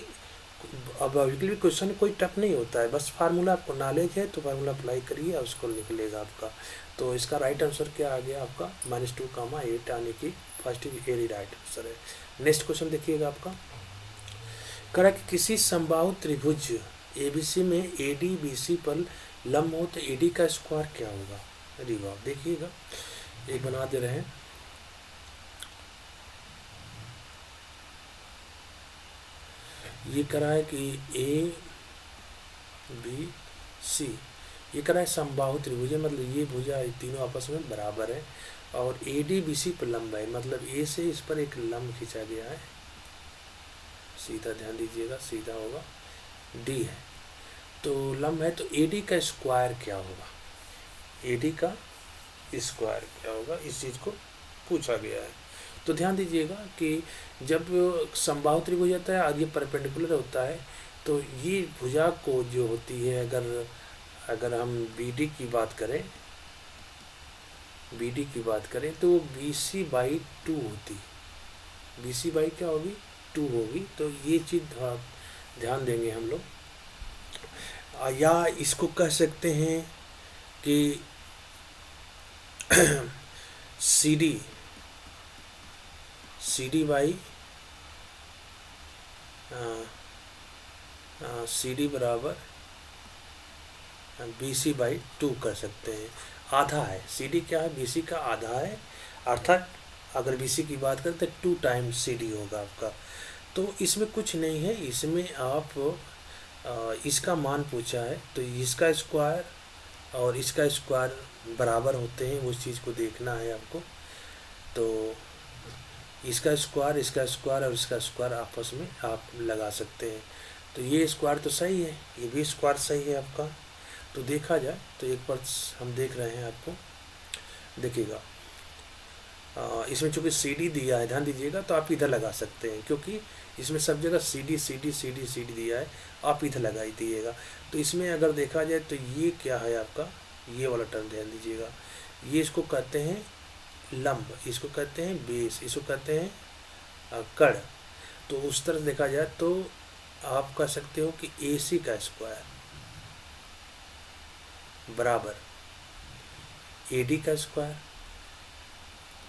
अब वैकल्पिक क्वेश्चन कोई टफ नहीं होता है, बस फार्मूला आपको नॉलेज है तो फार्मूला अप्लाई करिए और उसको निकलेगा आपका। तो इसका राइट आंसर क्या आ गया आपका, -2 कामा 8, यानी कि फर्स्ट एरी राइट आंसर है। नेक्स्ट क्वेश्चन देखिएगा आपका, कह रहा कि किसी समबाहु त्रिभुज ABC में AD BC पर लंब हो तो AD का स्क्वायर क्या होगा। अरे वाह, देखिएगा एक बना दे रहे हैं, ये करा है कि ABC, ये करा है समबाहु त्रिभुज, मतलब ये भुजा तीनों आपस में बराबर है और AD BC पर लंब है, मतलब A से इस पर एक लंब खींचा गया है सीधा, ध्यान दीजिएगा सीधा होगा, D है तो लंब है, तो AD का स्क्वायर क्या होगा, AD का स्क्वायर क्या होगा, इस चीज़ को पूछा गया है। तो ध्यान दीजिएगा कि जब समबाहु त्रिभुज होता है और ये परपेंडिकुलर होता है, तो ये भुजा को जो होती है, अगर हम BD की बात करें, BD की बात करें तो BC बाई 2 होती, BC बाई क्या होगी, 2 होगी। तो ये चीज़ ध्यान देंगे हम लोग, या इसको कह सकते हैं कि CD बाई CD बराबर BC बाई 2 कर सकते हैं, आधा है, CD क्या है, BC का आधा है, अर्थात अगर BC की बात करें तो 2 टाइम्स CD होगा आपका। तो इसमें कुछ नहीं है, इसमें आप इसका मान पूछा है तो इसका स्क्वायर और इसका स्क्वायर बराबर होते हैं, उस चीज़ को देखना है आपको। तो इसका स्क्वायर और इसका स्क्वायर आपस में आप लगा सकते हैं, तो ये स्क्वायर तो सही है, ये भी स्क्वायर सही है आपका। तो देखा जाए तो एक बार हम देख रहे हैं, आपको देखिएगा इसमें चूँकि CD दिया है, ध्यान दीजिएगा, तो आप इधर लगा सकते हैं, क्योंकि इसमें सब जगह CD दिया है, आप इधर लगा ही दिएगा। तो इसमें अगर देखा जाए तो ये क्या है आपका, ये वाला टर्म ध्यान दीजिएगा, ये इसको कहते हैं लंब, इसको कहते हैं बेस, इसको कहते हैं कड़। तो उस तरह देखा जाए तो आप कह सकते हो कि AC का स्क्वायर बराबर AD का स्क्वायर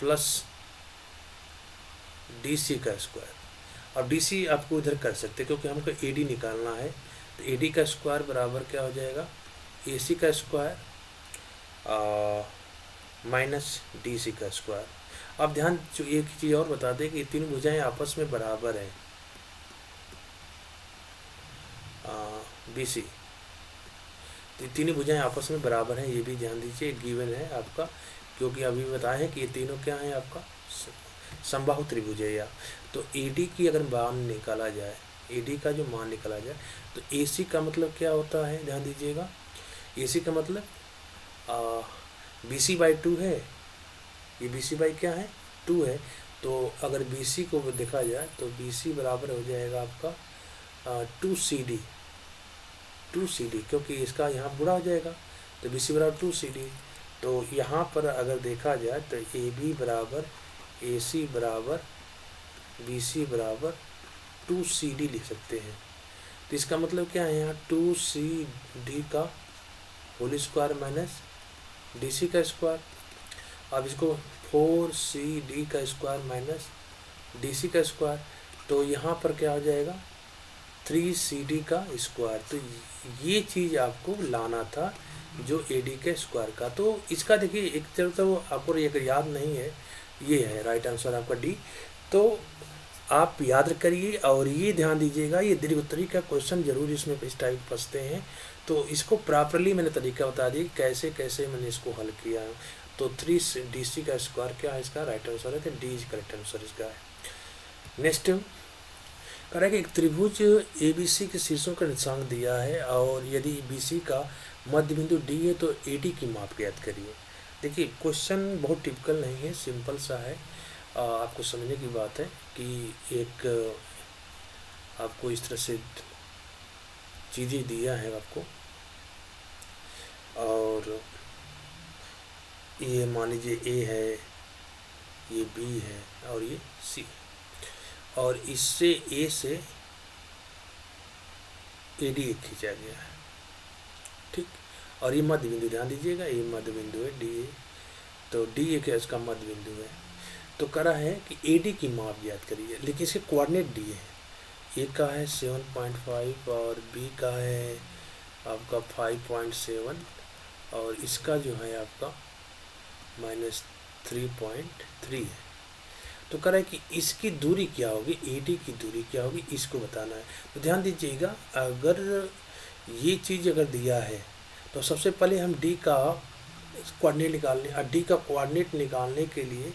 प्लस DC का स्क्वायर। अब DC आपको इधर कर सकते हैं, क्योंकि हमको AD निकालना है, तो AD का स्क्वायर बराबर क्या हो जाएगा, AC का स्क्वायर माइनस डी सी का स्क्वायर। अब ध्यान जो एक चीज़ और बता दें कि ये तीनों भुजाएं आपस में बराबर हैं, बी सी, तो तीनों भुजाएं आपस में बराबर हैं, ये भी ध्यान दीजिए, गिवन है आपका, क्योंकि अभी बताए हैं कि ये तीनों क्या हैं आपका समबाहु त्रिभुज है। या तो ए डी की अगर मान निकाला जाए, ए डी का जो मान निकाला जाए, तो ए सी का मतलब क्या होता है, ध्यान दीजिएगा, ए सी का मतलब बी सी बाई 2 है, ये बी सी बाई क्या है 2 है। तो अगर बी सी को देखा जाए तो बी सी बराबर हो जाएगा आपका 2CD, 2CD, क्योंकि इसका यहाँ बुरा हो जाएगा, तो बी सी बराबर 2CD। तो यहाँ पर अगर देखा जाए तो ए बी बराबर ए सी बराबर बी सी बराबर 2CD लिख सकते हैं। तो इसका मतलब क्या है, यहाँ 2CD का whole square minus D C का स्क्वायर। अब इसको 4CD का स्क्वायर माइनस डी सी का स्क्वायर, तो यहाँ पर क्या हो जाएगा 3CD का स्क्वायर। तो ये चीज़ आपको लाना था जो ए डी के स्क्वायर का। तो इसका देखिए एक तरह तो आपको अगर याद नहीं है, ये है राइट आंसर आपका डी। तो आप याद करिए और ये ध्यान दीजिएगा, ये दीर्घोत्तरी का क्वेश्चन जरूर इसमें इस टाइप फंसते हैं, तो इसको प्रॉपरली मैंने तरीका बता दी कैसे कैसे मैंने इसको हल किया। तो 3DC का स्क्वायर क्या है, इसका राइट आंसर है, तो डी इज करेक्ट आंसर इसका है। नेक्स्ट कह रहा है कि एक त्रिभुज ABC के शीर्षों का निर्देशांक दिया है और यदि BC का मध्य बिंदु D है तो AD की माप ज्ञात करिए। देखिए क्वेश्चन बहुत टिपिकल नहीं है, सिंपल सा है, आपको समझने की बात है कि एक आपको इस तरह से चीज़ें दिया है आपको, और ये मान लीजिए A है, ये B है और ये C, और इससे A से AD खींचा गया है, ठीक। और ये मध्य बिंदु ध्यान दीजिएगा, ये मध्य बिंदु है DA, तो DA क्या इसका मध्य बिंदु है। तो कह रहा है कि AD की माप ज्ञात करिए, लेकिन इसके कोऑर्डिनेट दिए हैं, A का है 7.5 और B का है आपका 5.7 और इसका जो है आपका -3.3 है। तो कह रहा है कि इसकी दूरी क्या होगी, AD की दूरी क्या होगी, इसको बताना है। तो ध्यान दीजिएगा, अगर ये चीज़ अगर दिया है तो सबसे पहले हम D का कोऑर्डिनेट निकालने, D का कोऑर्डिनेट निकालने के लिए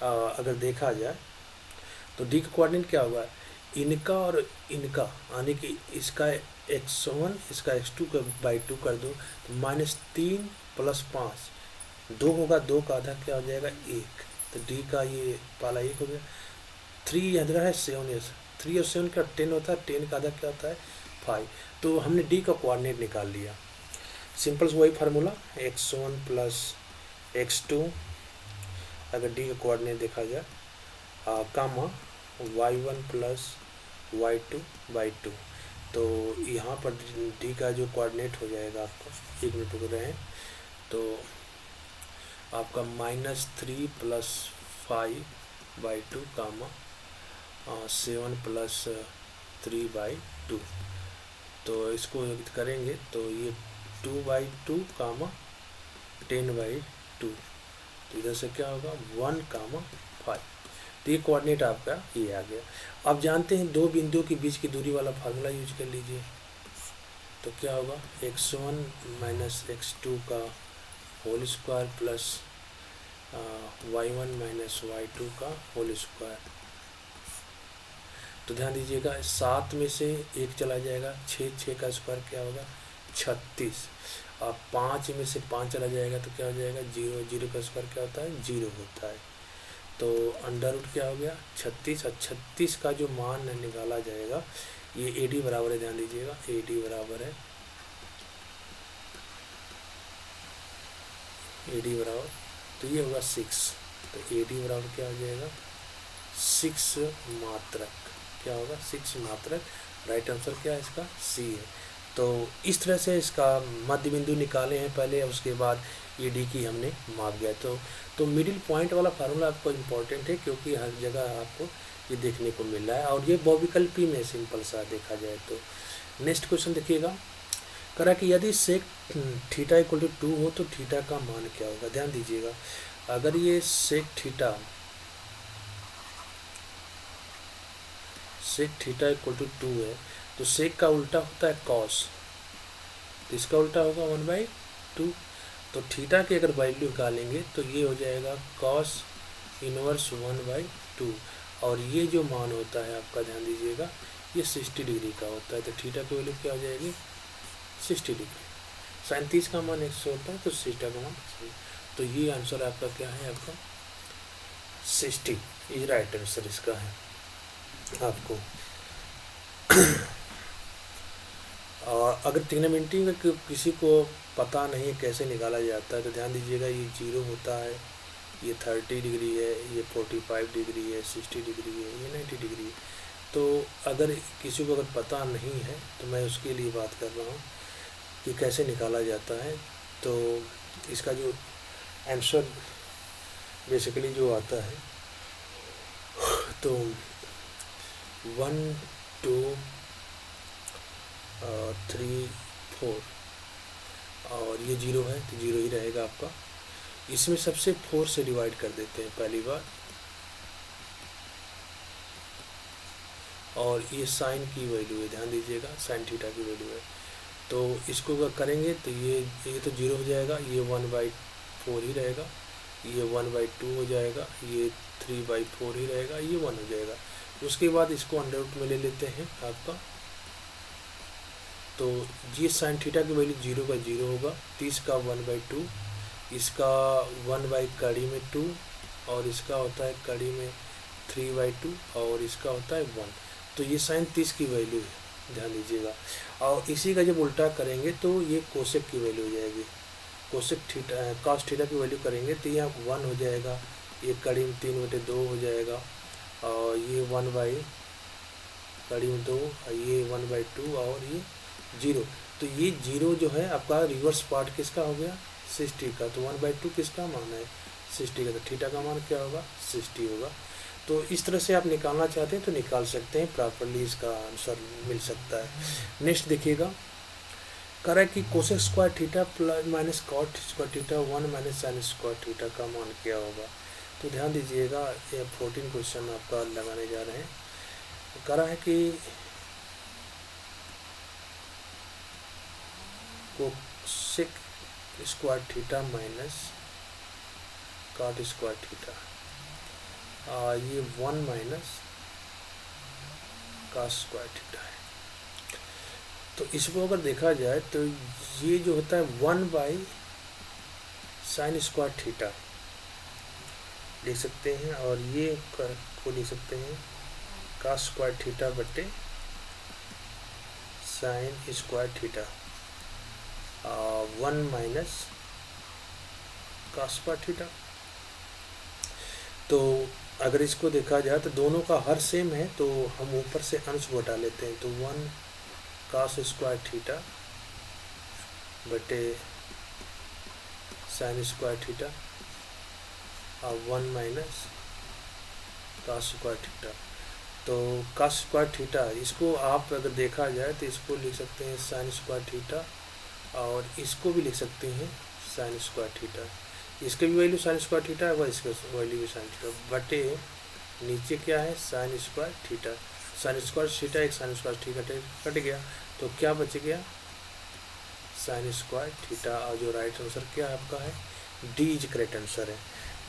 अगर देखा जाए तो D का कोऑर्डिनेट क्या होगा, इनका और इनका, यानी कि इसका x1 इसका x2 का बाई 2 कर दो, तो -3 + 5 2 होगा, 2 का आधा क्या हो जाएगा 1, तो D का ये पाला 1 हो गया। 3 इधर है 7 है, 3 और 7 का 10 होता है, 10 का आधा क्या होता है 5। तो हमने D का कोऑर्डिनेट निकाल लिया, सिंपल वही फार्मूला x1 + x2, अगर D का कोऑर्डिनेट देखा जाए कामा y1 + y2/2, तो यहाँ पर D का जो कोऑर्डिनेट हो जाएगा आपको, 1 मिनट रुक रहे हैं, तो आपका -3 + 5/2 कामा 7 + 3/2, तो इसको करेंगे तो ये 2/2 कामा 10/2, तो इधर से क्या होगा 1 कामा 5, तो ये कोऑर्डिनेट आपका ये आ गया। अब जानते हैं दो बिंदुओं के बीच की दूरी वाला फार्मूला यूज कर लीजिए, तो क्या होगा x1 - x2 का whole square plus y1 - y2 का होल स्क्वायर। तो ध्यान दीजिएगा 7 में से 1 चला जाएगा, 6 का स्क्वायर क्या होगा 36, और 5 में से 5 चला जाएगा तो क्या हो जाएगा 0, 0 का स्क्वायर क्या होता है 0 होता है। तो अंडर रूट क्या हो गया 36, और 36 का जो मान निकाला जाएगा ये AD बराबर है, ध्यान दीजिएगा AD बराबर है, AD बराबर, तो ये होगा 6, तो AD बराबर क्या हो जाएगा 6 मात्रक, क्या होगा 6 मात्रक, राइट आंसर क्या है इसका C है। तो इस तरह से इसका मध्य बिंदु निकाले हैं पहले, उसके बाद AD की हमने माप गया। तो मिडिल पॉइंट वाला फार्मूला आपको इम्पोर्टेंट है, क्योंकि हर जगह आपको ये देखने को मिल रहा है, और ये बहुविकल्पी में सिंपल सा देखा जाए। तो नेक्स्ट क्वेश्चन देखिएगा, करा कि यदि सेक थीटा इक्वल टू 2 हो तो थीटा का मान क्या होगा। ध्यान दीजिएगा, अगर ये सेक थीटा इक्वल टू 2 है तो सेक का उल्टा होता है कॉस, तो इसका उल्टा होगा 1/2। तो थीटा की अगर वैल्यू निकालेंगे तो ये हो जाएगा कॉस इनवर्स 1/2, और ये जो मान होता है आपका, ध्यान दीजिएगा, ये 60 डिग्री का होता है। तो थीटा की वैल्यू क्या हो जाएगी, 60 डिग्री। साइन 30 का मान 100 होता है, तो थीटा का मान 60। तो ये आंसर आपका क्या है, आपका 60 ये राइट आंसर इसका है आपको। और अगर ट्रिग्नोमेट्री में किसी को पता नहीं कैसे निकाला जाता है तो ध्यान दीजिएगा, ये 0 होता है, ये 30 डिग्री है, ये 45 डिग्री है, 60 डिग्री है, ये 90 डिग्री है। तो अगर किसी को अगर पता नहीं है तो मैं उसके लिए बात कर रहा हूँ कि कैसे निकाला जाता है। तो इसका जो आंसर बेसिकली जो आता है, तो 1 2 3 4 और ये 0 है तो 0 ही रहेगा आपका। इसमें सबसे 4 से डिवाइड कर देते हैं पहली बार, और ये साइन की वैल्यू है, ध्यान दीजिएगा साइन थीटा की वैल्यू है। तो इसको अगर करेंगे तो ये तो 0 हो जाएगा, ये 1/4 ही रहेगा, ये 1/2 हो जाएगा, ये 3/4 ही रहेगा, ये 1 हो जाएगा। उसके बाद इसको अंडर रूट में ले लेते हैं आपका, तो ये साइन थीटा की वैल्यू 0 का 0 होगा, 30 का 1/2, इसका 1/2 और इसका होता है कड़ी में 3/2 और इसका होता है 1। तो ये साइन 30 की वैल्यू है, ध्यान दीजिएगा। और इसी का जब उल्टा करेंगे तो ये कोसेक की वैल्यू हो जाएगी, कोसेक थीटा कॉस थीटा की वैल्यू करेंगे तो यहाँ 1 हो जाएगा, ये कड़ी में 3/2 हो जाएगा, और ये 1 कड़ी में 2, ये 1/2 और ये 0। तो ये 0 जो है आपका रिवर्स पार्ट किसका हो गया, 60 का। तो 1/2 किसका मान है, 60 का। तो थीटा का मान क्या होगा, 60 होगा। तो इस तरह से आप निकालना चाहते हैं तो निकाल सकते हैं, प्रॉपरली इसका आंसर मिल सकता है। नेक्स्ट देखिएगा, करा कि cosec square theta plus minus cot square theta 1 minus sine square theta का मान क्या होगा। तो ध्यान दीजिएगा, ये 14 क्वेश्चन आपका लगाने जा रहे हैं। करा है कि cosec square theta minus cot square theta, ये 1 माइनस कॉस स्क्वायर थीटा है। तो इसको अगर देखा जाए तो ये जो होता है 1/sin स्क्वायर थीटा लिख सकते हैं, और ये को लिख सकते हैं कॉस स्क्वायर थीटा बटे sign square theta, 1 minus cos square theta. तो अगर इसको देखा जाए तो दोनों का हर सेम है, तो हम ऊपर से अंश घटा लेते हैं। तो 1 कॉस स्क्वायर थीटा बटे साइन स्क्वायर थीटा, और 1 माइनस कॉस स्क्वायर थीटा। तो कॉस स्क्वायर थीटा, इसको आप अगर देखा जाए तो इसको लिख सकते हैं साइन स्क्वायर थीटा, और इसको भी लिख सकते हैं साइन स्क्वायर थीटा। इसके भी वैल्यू साइन स्क्वायर थीटा है, इसका वैल्यू भी साइन थीटा बटे नीचे क्या है sign square theta. Sign square theta एक साइन स्क्वायर थीटा कट गया, तो क्या बच गया साइन स्क्वायर थीटा, और जो राइट आंसर क्या आपका है, डी इज करेक्ट आंसर है।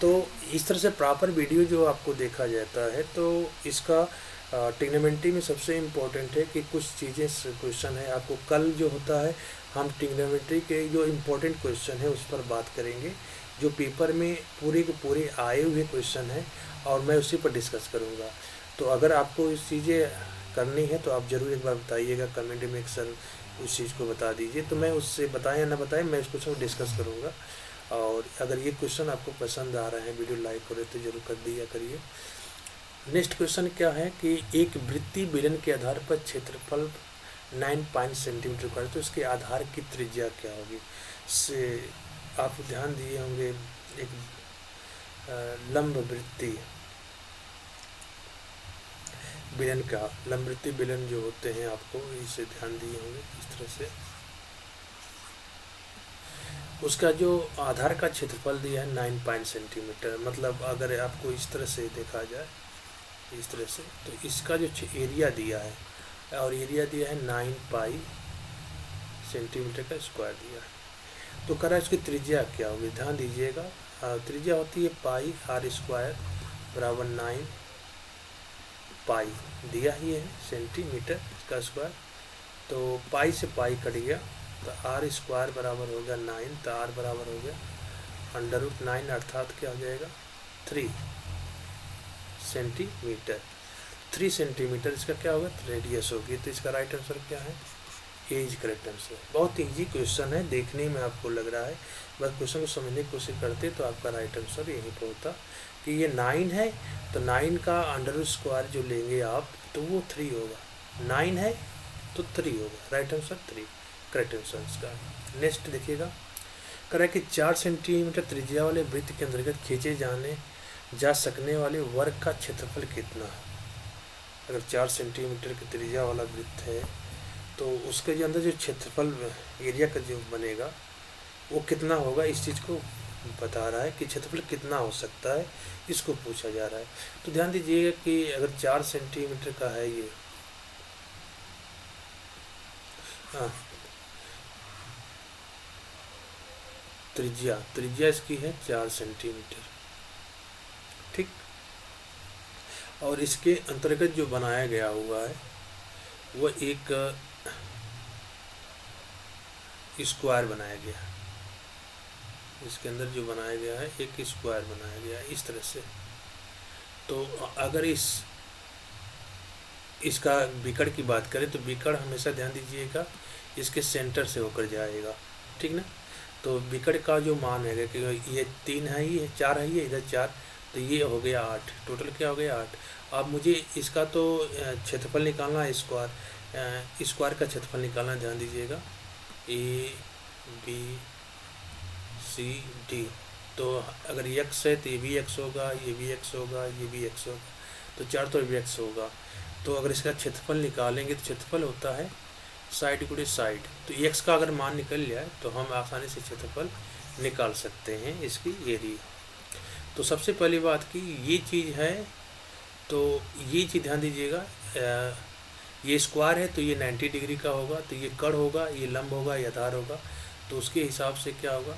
तो इस तरह से प्रॉपर वीडियो जो आपको देखा जाता है, तो इसका ट्रिग्नोमेट्री में सबसे इम्पोर्टेंट है कि कुछ चीज़ें क्वेश्चन है आपको कल जो होता है, हम ट्रिग्नोमेट्री के जो इम्पोर्टेंट क्वेश्चन है उस पर बात करेंगे, जो पेपर में पूरे के पूरे आए हुए क्वेश्चन हैं, और मैं उसी पर डिस्कस करूँगा। तो अगर आपको इस चीज़ें करनी है तो आप ज़रूर एक बार बताइएगा कमेंट में, सर उस चीज़ को बता दीजिए, तो मैं उससे बताएं या ना बताएं मैं इस क्वेश्चन को डिस्कस करूँगा। और अगर ये क्वेश्चन आपको पसंद आ रहा है, वीडियो लाइक करें तो जरूर कर दिया करिए। नेक्स्ट क्वेश्चन क्या है कि एक वृत्तीय बेलन के आधार पर क्षेत्रफल 9 सेंटीमीटर का है, तो इसके आधार की त्रिज्या क्या होगी। से आप ध्यान दिए होंगे, एक लंब वृत्तीय बेलन का, लंब वृत्तीय बेलन जो होते हैं आपको इसे ध्यान दिए होंगे इस तरह से। उसका जो आधार का क्षेत्रफल दिया है 9 सेंटीमीटर, मतलब अगर आपको इस तरह से देखा जाए, इस तरह से, तो इसका जो एरिया दिया है, और एरिया दिया है 9 सेंटीमीटर का स्क्वायर दिया है। तो करा इसकी त्रिज्या क्या होगी, ध्यान दीजिएगा। त्रिज्या होती है पाई आर स्क्वायर बराबर 9 पाई, दिया ही है सेंटीमीटर का स्क्वायर। तो पाई से पाई कट गया, तो आर स्क्वायर बराबर हो गया 9, तो आर बराबर हो गया √9, अर्थात क्या हो जाएगा 3 सेंटीमीटर। 3 सेंटीमीटर इसका क्या होगा, रेडियस होगी। तो इसका राइट आंसर क्या है, ए इज करेक्ट आंसर। बहुत ईजी क्वेश्चन है, देखने में आपको लग रहा है, बस क्वेश्चन को समझने की कोशिश करते तो आपका राइट आंसर यहीं पर होता कि ये 9 है, तो 9 का अंडर स्क्वायर जो लेंगे आप, तो वो 3 होगा। 9 है तो 3 होगा, राइट आंसर 3 करेक्ट आंसर इसका। नेक्स्ट देखिएगा, करा कि 4 सेंटीमीटर त्रिज्या वाले वृत्त के अंतर्गत खींचे जा सकने वाले वर्ग का क्षेत्रफल कितना है। अगर 4 सेंटीमीटर की त्रिज्या वाला वृत्त है, तो उसके जो अंदर जो क्षेत्रफल एरिया का जो बनेगा वो कितना होगा, इस चीज़ को बता रहा है कि क्षेत्रफल कितना हो सकता है, इसको पूछा जा रहा है। तो ध्यान दीजिएगा कि अगर 4 सेंटीमीटर का है ये, हाँ, त्रिज्या इसकी है 4 सेंटीमीटर, ठीक। और इसके अंतर्गत जो बनाया गया हुआ है वो एक स्क्वायर बनाया गया है। इसके अंदर जो बनाया गया है एक स्क्वायर बनाया गया है इस तरह से। तो अगर इसका बिकड़ की बात करें, तो बिकड़ हमेशा ध्यान दीजिएगा इसके सेंटर से होकर जाएगा, ठीक ना। तो बिकड़ का जो मान है कि ये 3 है, ये 4 है, ये इधर 4, तो ये हो गया 8, टोटल क्या हो गया 8। अब मुझे इसका तो क्षेत्रफल निकालना है, स्क्वायर का क्षेत्रफल निकालना, ध्यान दीजिएगा ए बी सी डी। तो अगर x है तो ये भी x होगा, ये भी x होगा, ये भी x होगा, तो 4 तो भी x होगा। तो अगर इसका क्षेत्रफल निकालेंगे तो क्षेत्रफल होता है साइड गुणे साइड। तो x का अगर मान निकल जाए तो हम आसानी से क्षेत्रफल निकाल सकते हैं इसकी एरिया। तो सबसे पहली बात कि ये चीज़ है, तो ये चीज़ ध्यान दीजिएगा, ये स्क्वायर है तो ये 90 डिग्री का होगा, तो ये कड़ होगा, ये लंब होगा, ये आधार होगा। तो उसके हिसाब से क्या होगा,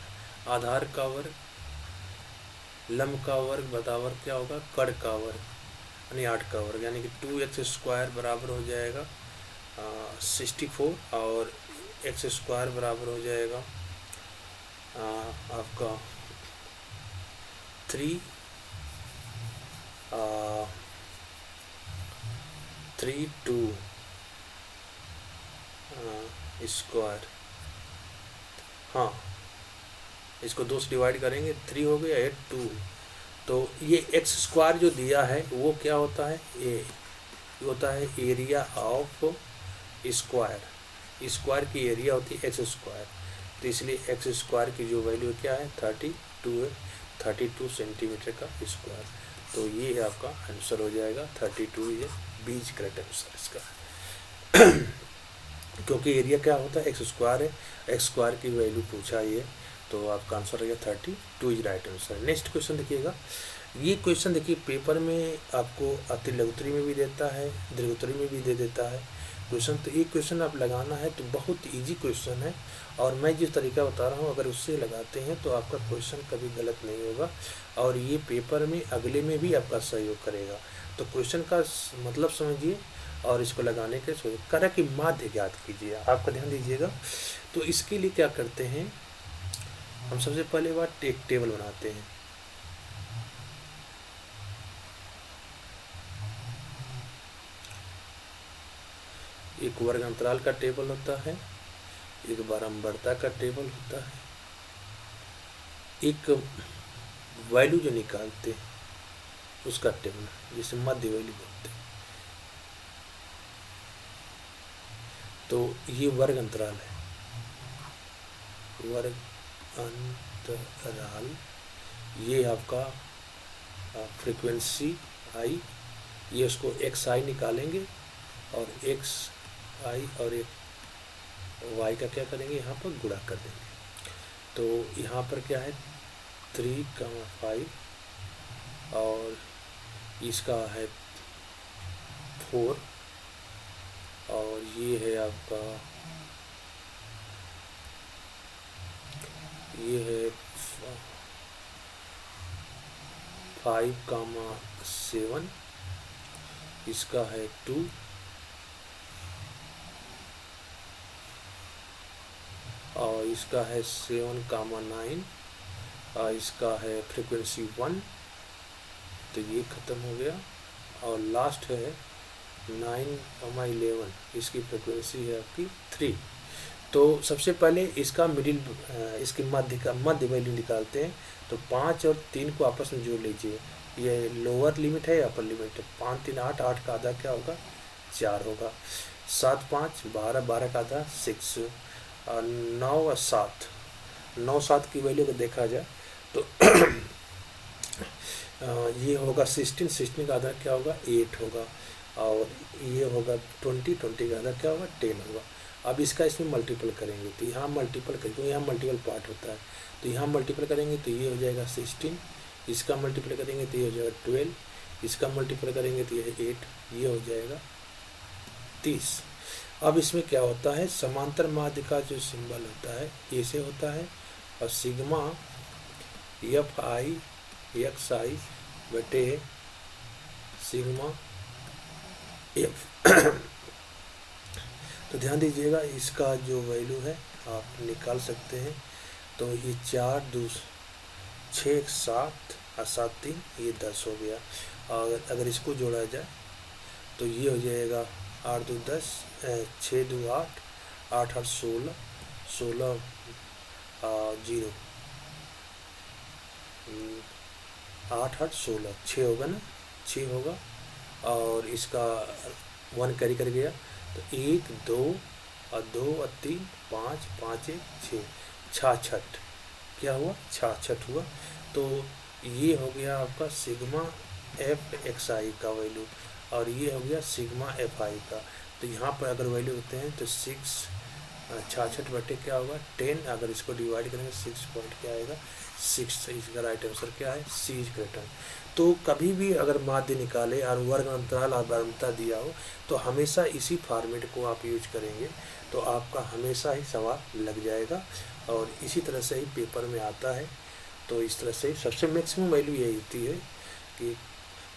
आधार का वर्ग, लंब का वर्ग बराबर क्या होगा, कड़ का वर्ग, यानी 8 का वर्ग, यानी कि 2x स्क्वायर बराबर हो जाएगा 64, और x स्क्वायर बराबर हो जाएगा आपका 3 2 स्क्वायर, हाँ, इसको 2 से डिवाइड करेंगे 3 हो गया, 8 2। तो ये x स्क्वायर जो दिया है वो क्या होता है, ये होता है एरिया ऑफ स्क्वायर। स्क्वायर की एरिया होती है x स्क्वायर, तो इसलिए x स्क्वायर की जो वैल्यू क्या है 32 है, 32 सेंटीमीटर का स्क्वायर। तो ये आपका आंसर हो जाएगा 32, ये बीज करेक्ट आंसर इसका। क्योंकि एरिया क्या होता है x स्क्वायर है, x स्क्वायर की वैल्यू पूछा ये, तो आपका आंसर हो गया 32 is right answer. Next question देखिएगा, ये क्वेश्चन देखिए पेपर में आपको अति लघुत्तरी में भी देता है, दीर्घोत्तरी में भी दे देता है क्वेश्चन। तो ये क्वेश्चन आप लगाना है तो बहुत इजी क्वेश्चन है, और मैं जिस तरीका बता रहा हूँ अगर उससे लगाते हैं तो आपका क्वेश्चन कभी गलत नहीं होगा, और ये पेपर में अगले में भी आपका सहयोग करेगा। तो क्वेश्चन का मतलब समझिए और इसको लगाने के करा कि माध्य ज्ञात कीजिए। आपका ध्यान दीजिएगा, तो इसके लिए क्या करते हैं, हम सबसे पहले बात एक टेबल बनाते हैं। एक वर्ग अंतराल का टेबल होता है, एक बारंबारता का टेबल होता है, एक वैल्यू जो निकालते हैं उसका टेबल, जिसे मध्य वैल्यू बोलते हैं। तो ये वर्ग अंतराल है, वर्ग अंतराल, ये आपका फ्रीक्वेंसी आई, ये उसको एक्स आई निकालेंगे, और एक्स आई और एक वाई का क्या करेंगे यहाँ पर गुणा कर देंगे। तो यहाँ पर क्या है 3, 5 और इसका है 4 और ये है आपका ये है 5, 7 इसका है 2 और इसका है 7, 9 और इसका है फ्रीक्वेंसी 1, तो ये ख़त्म हो गया। और लास्ट है 9, 11 इसकी फ्रीक्वेंसी है आपकी 3। तो सबसे पहले इसका इसकी मध्य वैल्यू निकालते हैं। तो 5 और 3 को आपस में जोड़ लीजिए, ये लोअर लिमिट है अपर लिमिट है। 5, 3, 8, 8 का आधा क्या होगा 4 होगा। 7, 5 12, 12 का आधा 6 और 9 और 7 9, 7 की वैल्यू को देखा जाए तो ये होगा 16, 16 का आधा क्या होगा 8 होगा और ये होगा 20, 20 का आधा क्या होगा 10 होगा। अब इसका इसमें मल्टीपल करेंगे तो यहाँ मल्टीपल करेंगे, तो यहाँ मल्टीपल पार्ट होता है, तो यहाँ मल्टीपल करेंगे तो ये हो जाएगा 16, इसका मल्टीपल करेंगे तो ये हो जाएगा 12, इसका मल्टीपल करेंगे तो ये 8, ये हो जाएगा 30। अब इसमें क्या होता है, समांतर माध्य का जो सिंबल होता है ऐसे होता है और सिग्मा FI बटे सिग्मा F। तो ध्यान दीजिएगा इसका जो वैल्यू है आप निकाल सकते हैं। तो ये 4, 2, 6, 7 और 7, 3 ये 10 हो गया। और अगर इसको जोड़ा जाए तो ये हो जाएगा 8, 2, 10 6, 2, 8 8, 8, 16 16 0 8, 8, 16 6 होगा ना, 6 होगा और इसका 1 कैरी कर गया तो 1, 2 और 2 और 3 5, 5, 1, 6 66 क्या हुआ 66 हुआ। तो ये हो गया आपका सिग्मा FXI का वैल्यू और ये हो गया सिग्मा FI का। तो यहाँ पर अगर वैल्यू होते हैं तो 66 बटे क्या होगा 10, अगर इसको डिवाइड करेंगे 6 पॉइंट क्या आएगा 6। इसका राइट आंसर क्या है सी इज करेक्ट। तो कभी भी अगर माध्य निकाले और वर्ग अंतराल और बारंबारता दिया हो तो हमेशा इसी फॉर्मेट को आप यूज करेंगे तो आपका हमेशा ही सवाल लग जाएगा और इसी तरह से ही पेपर में आता है। तो इस तरह से सबसे मैक्सिमम वैल्यू यही होती है कि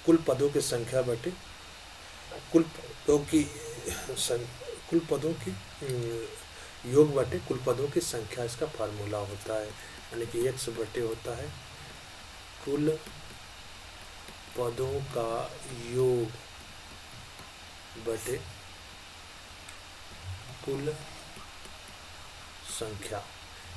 कुल पदों की संख्या बटे कुल पदों की योग बटे कुल पदों की संख्या, इसका फार्मूला होता है। यानी कि x बटे होता है कुल पदों का योग बटे कुल संख्या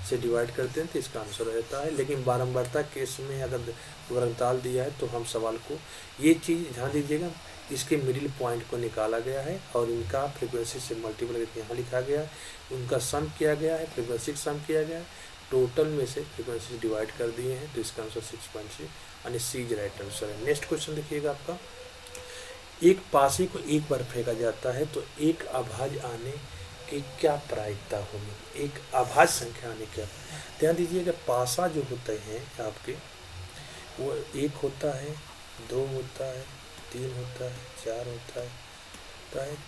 से डिवाइड करते हैं तो इसका आंसर रहता है। लेकिन बारंबारता केस में अगर वर्गताल दिया है तो हम सवाल को ये चीज़ ध्यान दीजिएगा, इसके मिडिल पॉइंट को निकाला गया है और इनका फ्रीक्वेंसी से मल्टीपल करके यहाँ लिखा गया है, उनका सम किया गया है, फ्रीक्वेंसी का सम किया गया है, टोटल में से फ्रीक्वेंसी डिवाइड कर दिए हैं तो इसका आंसर 6.6 यानी सी इज राइट आंसर है। नेक्स्ट क्वेश्चन देखिएगा आपका, एक पासे को एक बार फेंका जाता है तो एक अभाज्य आने की क्या प्रायिकता होगी, एक अभाज्य संख्या आने का। ध्यान दीजिएगा पासा जो होते हैं आपके वो 1 होता है, 2 होता है, 3 होता है, 4 होता है,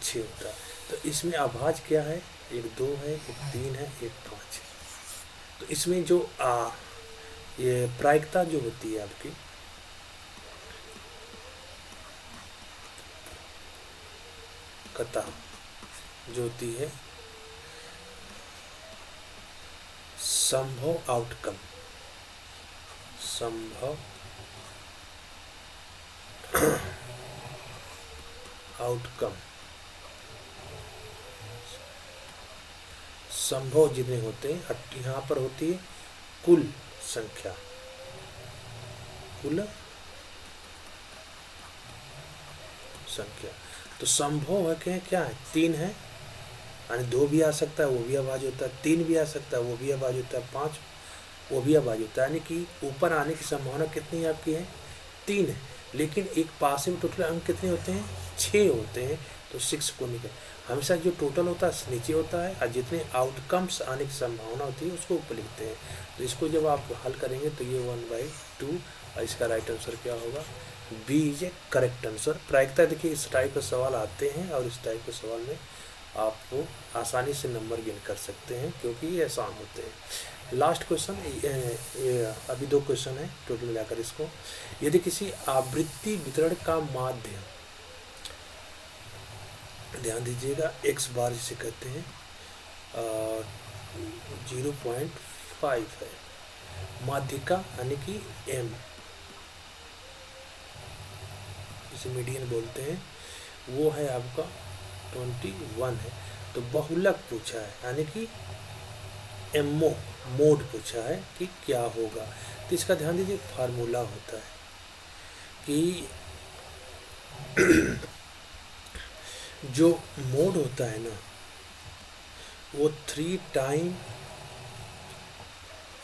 6 होता है। तो इसमें अभाज्य क्या है, एक 2 है, एक 3 है, एक 5 है। तो इसमें जो ये प्रायिकता जो होती है आपकी कता जो होती है संभव आउटकम संभव जितने होते हैं यहाँ पर होती है कुल संख्या, तो संभव है क्या है 3 है, यानी 2 भी आ सकता है वो भी अभाज्य होता है, 3 भी आ सकता है वो भी अभाज्य होता है, 5 वो भी अभाज्य होता है। यानी कि ऊपर आने की संभावना कितनी आपकी है 3 है, लेकिन एक पासे में टोटल अंक कितने होते हैं 6 होते हैं। तो 6 को निकल, हमेशा जो टोटल होता है नीचे होता है और जितने आउटकम्स आने की संभावना होती है उसको ऊपर लिखते हैं। तो इसको जब आप हल करेंगे तो ये 1/2 और इसका राइट आंसर क्या होगा, B is a correct answer. प्रायिकता देखिए इस टाइप के सवाल आते हैं और इस टाइप के सवाल में आपको आसानी से नंबर गेन कर सकते हैं क्योंकि ये आसान होते हैं। लास्ट क्वेश्चन, अभी 2 क्वेश्चन है टोटल मिलाकर इसको। यदि किसी आवृत्ति वितरण का माध्य, ध्यान दीजिएगा x बार जिसे कहते हैं 0.5 है, माध्यिका यानी कि m, इसे मीडियन बोलते हैं, वो है आपका 21 है। तो बहुलक पूछा है यानी कि एमओ मोड पूछा है कि क्या होगा। तो इसका ध्यान दीजिए फार्मूला होता है कि जो मोड होता है ना वो 3 टाइम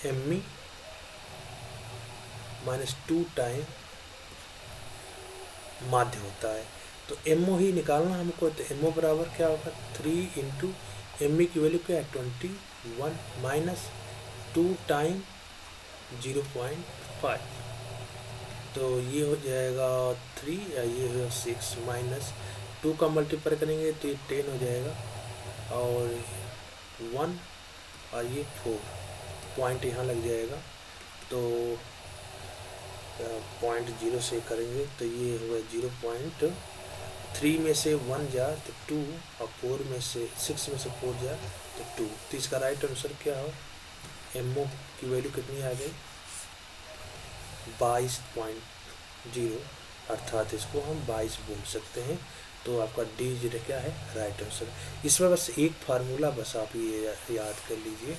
एम माइनस 2 टाइम माध्य होता है। तो एमओ ही निकालना हमको, तो एमओ बराबर क्या होगा 3 इंटू एम की वैल्यू क्या है 21 माइनस 2 टाइम 0.5, तो ये हो जाएगा 3 या ये हो 6 माइनस 2 का मल्टीप्लाई करेंगे तो ये 10 हो जाएगा और 1 और ये 4 पॉइंट यहाँ लग जाएगा। तो 0.0 से करेंगे तो ये होगा 0.3 में से 1 जा तो 2 और 4 में से 6 में से 4 जा तो 2। तो इसका राइट आंसर क्या हो, एमओ की वैल्यू कितनी आ गई 22.0, अर्थात इसको हम 22 बोल सकते हैं। तो आपका डी जो क्या है राइट आंसर। इसमें बस एक फार्मूला बस आप ये याद कर लीजिए,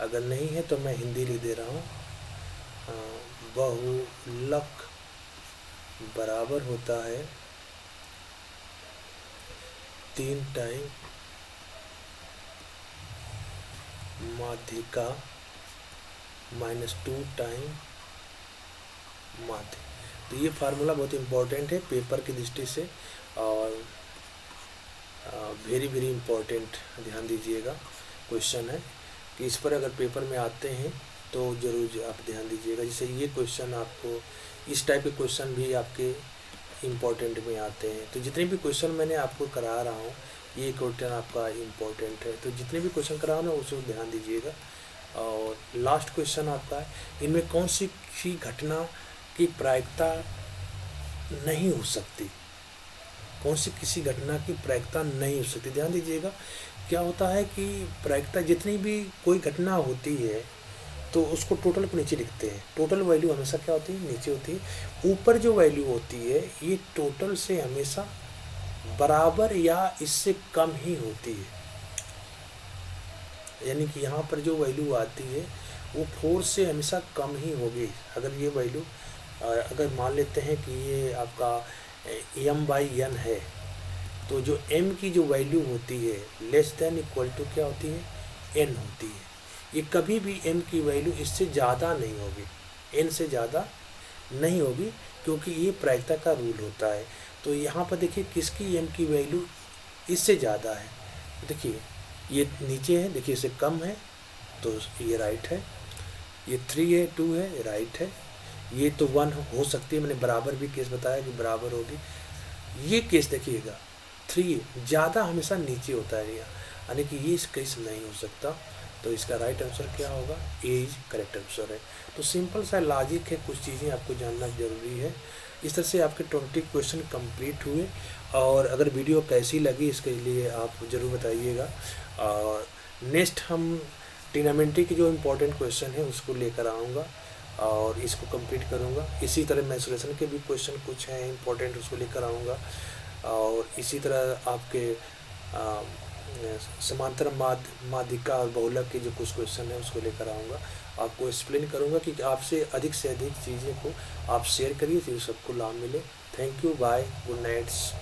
अगर नहीं है तो मैं हिंदी लिख दे रहा हूँ। बहुलक बराबर होता है 3 टाइम माध्यिका माइनस 2 टाइम माध्य। तो ये फार्मूला बहुत इम्पोर्टेंट है पेपर की दृष्टि से और वेरी वेरी इम्पोर्टेंट, ध्यान दीजिएगा। क्वेश्चन है कि इस पर अगर पेपर में आते हैं तो ज़रूर आप ध्यान दीजिएगा। जैसे ये क्वेश्चन आपको, इस टाइप के क्वेश्चन भी आपके इम्पोर्टेंट में आते हैं। तो जितने भी क्वेश्चन मैंने आपको करा रहा हूँ ये क्वेश्चन आपका इम्पोर्टेंट है, तो जितने भी क्वेश्चन करा रहा हूँ ना उसको ध्यान दीजिएगा। और लास्ट क्वेश्चन आपका है, इनमें कौन सी घटना की प्रायिकता नहीं हो सकती, कौन सी किसी घटना की प्रायिकता नहीं हो सकती। ध्यान दीजिएगा क्या होता है कि प्रायिकता जितनी भी कोई घटना होती है तो उसको टोटल को नीचे लिखते हैं। टोटल वैल्यू हमेशा क्या होती है नीचे होती है, ऊपर जो वैल्यू होती है ये टोटल से हमेशा बराबर या इससे कम ही होती है। यानी कि यहाँ पर जो वैल्यू आती है वो 4 से हमेशा कम ही होगी। अगर ये वैल्यू अगर मान लेते हैं कि ये आपका m/n है तो जो m की जो वैल्यू होती है लेस देन इक्वल टू क्या होती है n होती है। ये कभी भी m की वैल्यू इससे ज़्यादा नहीं होगी, n से ज़्यादा नहीं होगी, क्योंकि ये प्रायिकता का रूल होता है। तो यहाँ पर देखिए किसकी m की वैल्यू इससे ज़्यादा है, देखिए ये नीचे है, देखिए इससे कम है तो ये राइट है, ये 3 है 2 है ये राइट है, ये तो 1 हो सकती है, मैंने बराबर भी केस बताया कि बराबर होगी। ये केस देखिएगा 3 ज़्यादा हमेशा नीचे होता है, यानी कि ये केस नहीं हो सकता। तो इसका राइट आंसर क्या होगा, ए इज करेक्ट आंसर है। तो सिंपल सा लॉजिक है, कुछ चीज़ें आपको जानना जरूरी है। इस तरह से आपके 20 क्वेश्चन कंप्लीट हुए। और अगर वीडियो कैसी लगी इसके लिए आप ज़रूर बताइएगा। और नेक्स्ट हम ट्रिग्नोमेट्री की जो इम्पोर्टेंट क्वेश्चन है उसको लेकर आऊँगा और इसको कंप्लीट करूँगा। इसी तरह मेंसुरेशन के भी क्वेश्चन कुछ हैं इम्पोर्टेंट, उसको लेकर आऊँगा। और इसी तरह आपके समांतर माध्यिका और बहुलक के जो कुछ क्वेश्चन है उसको लेकर आऊँगा। आपको एक्सप्लेन करूँगा कि आपसे अधिक चीज़ें को आप शेयर करिए जिससे सबको लाभ मिले। Thank you, bye, good nights.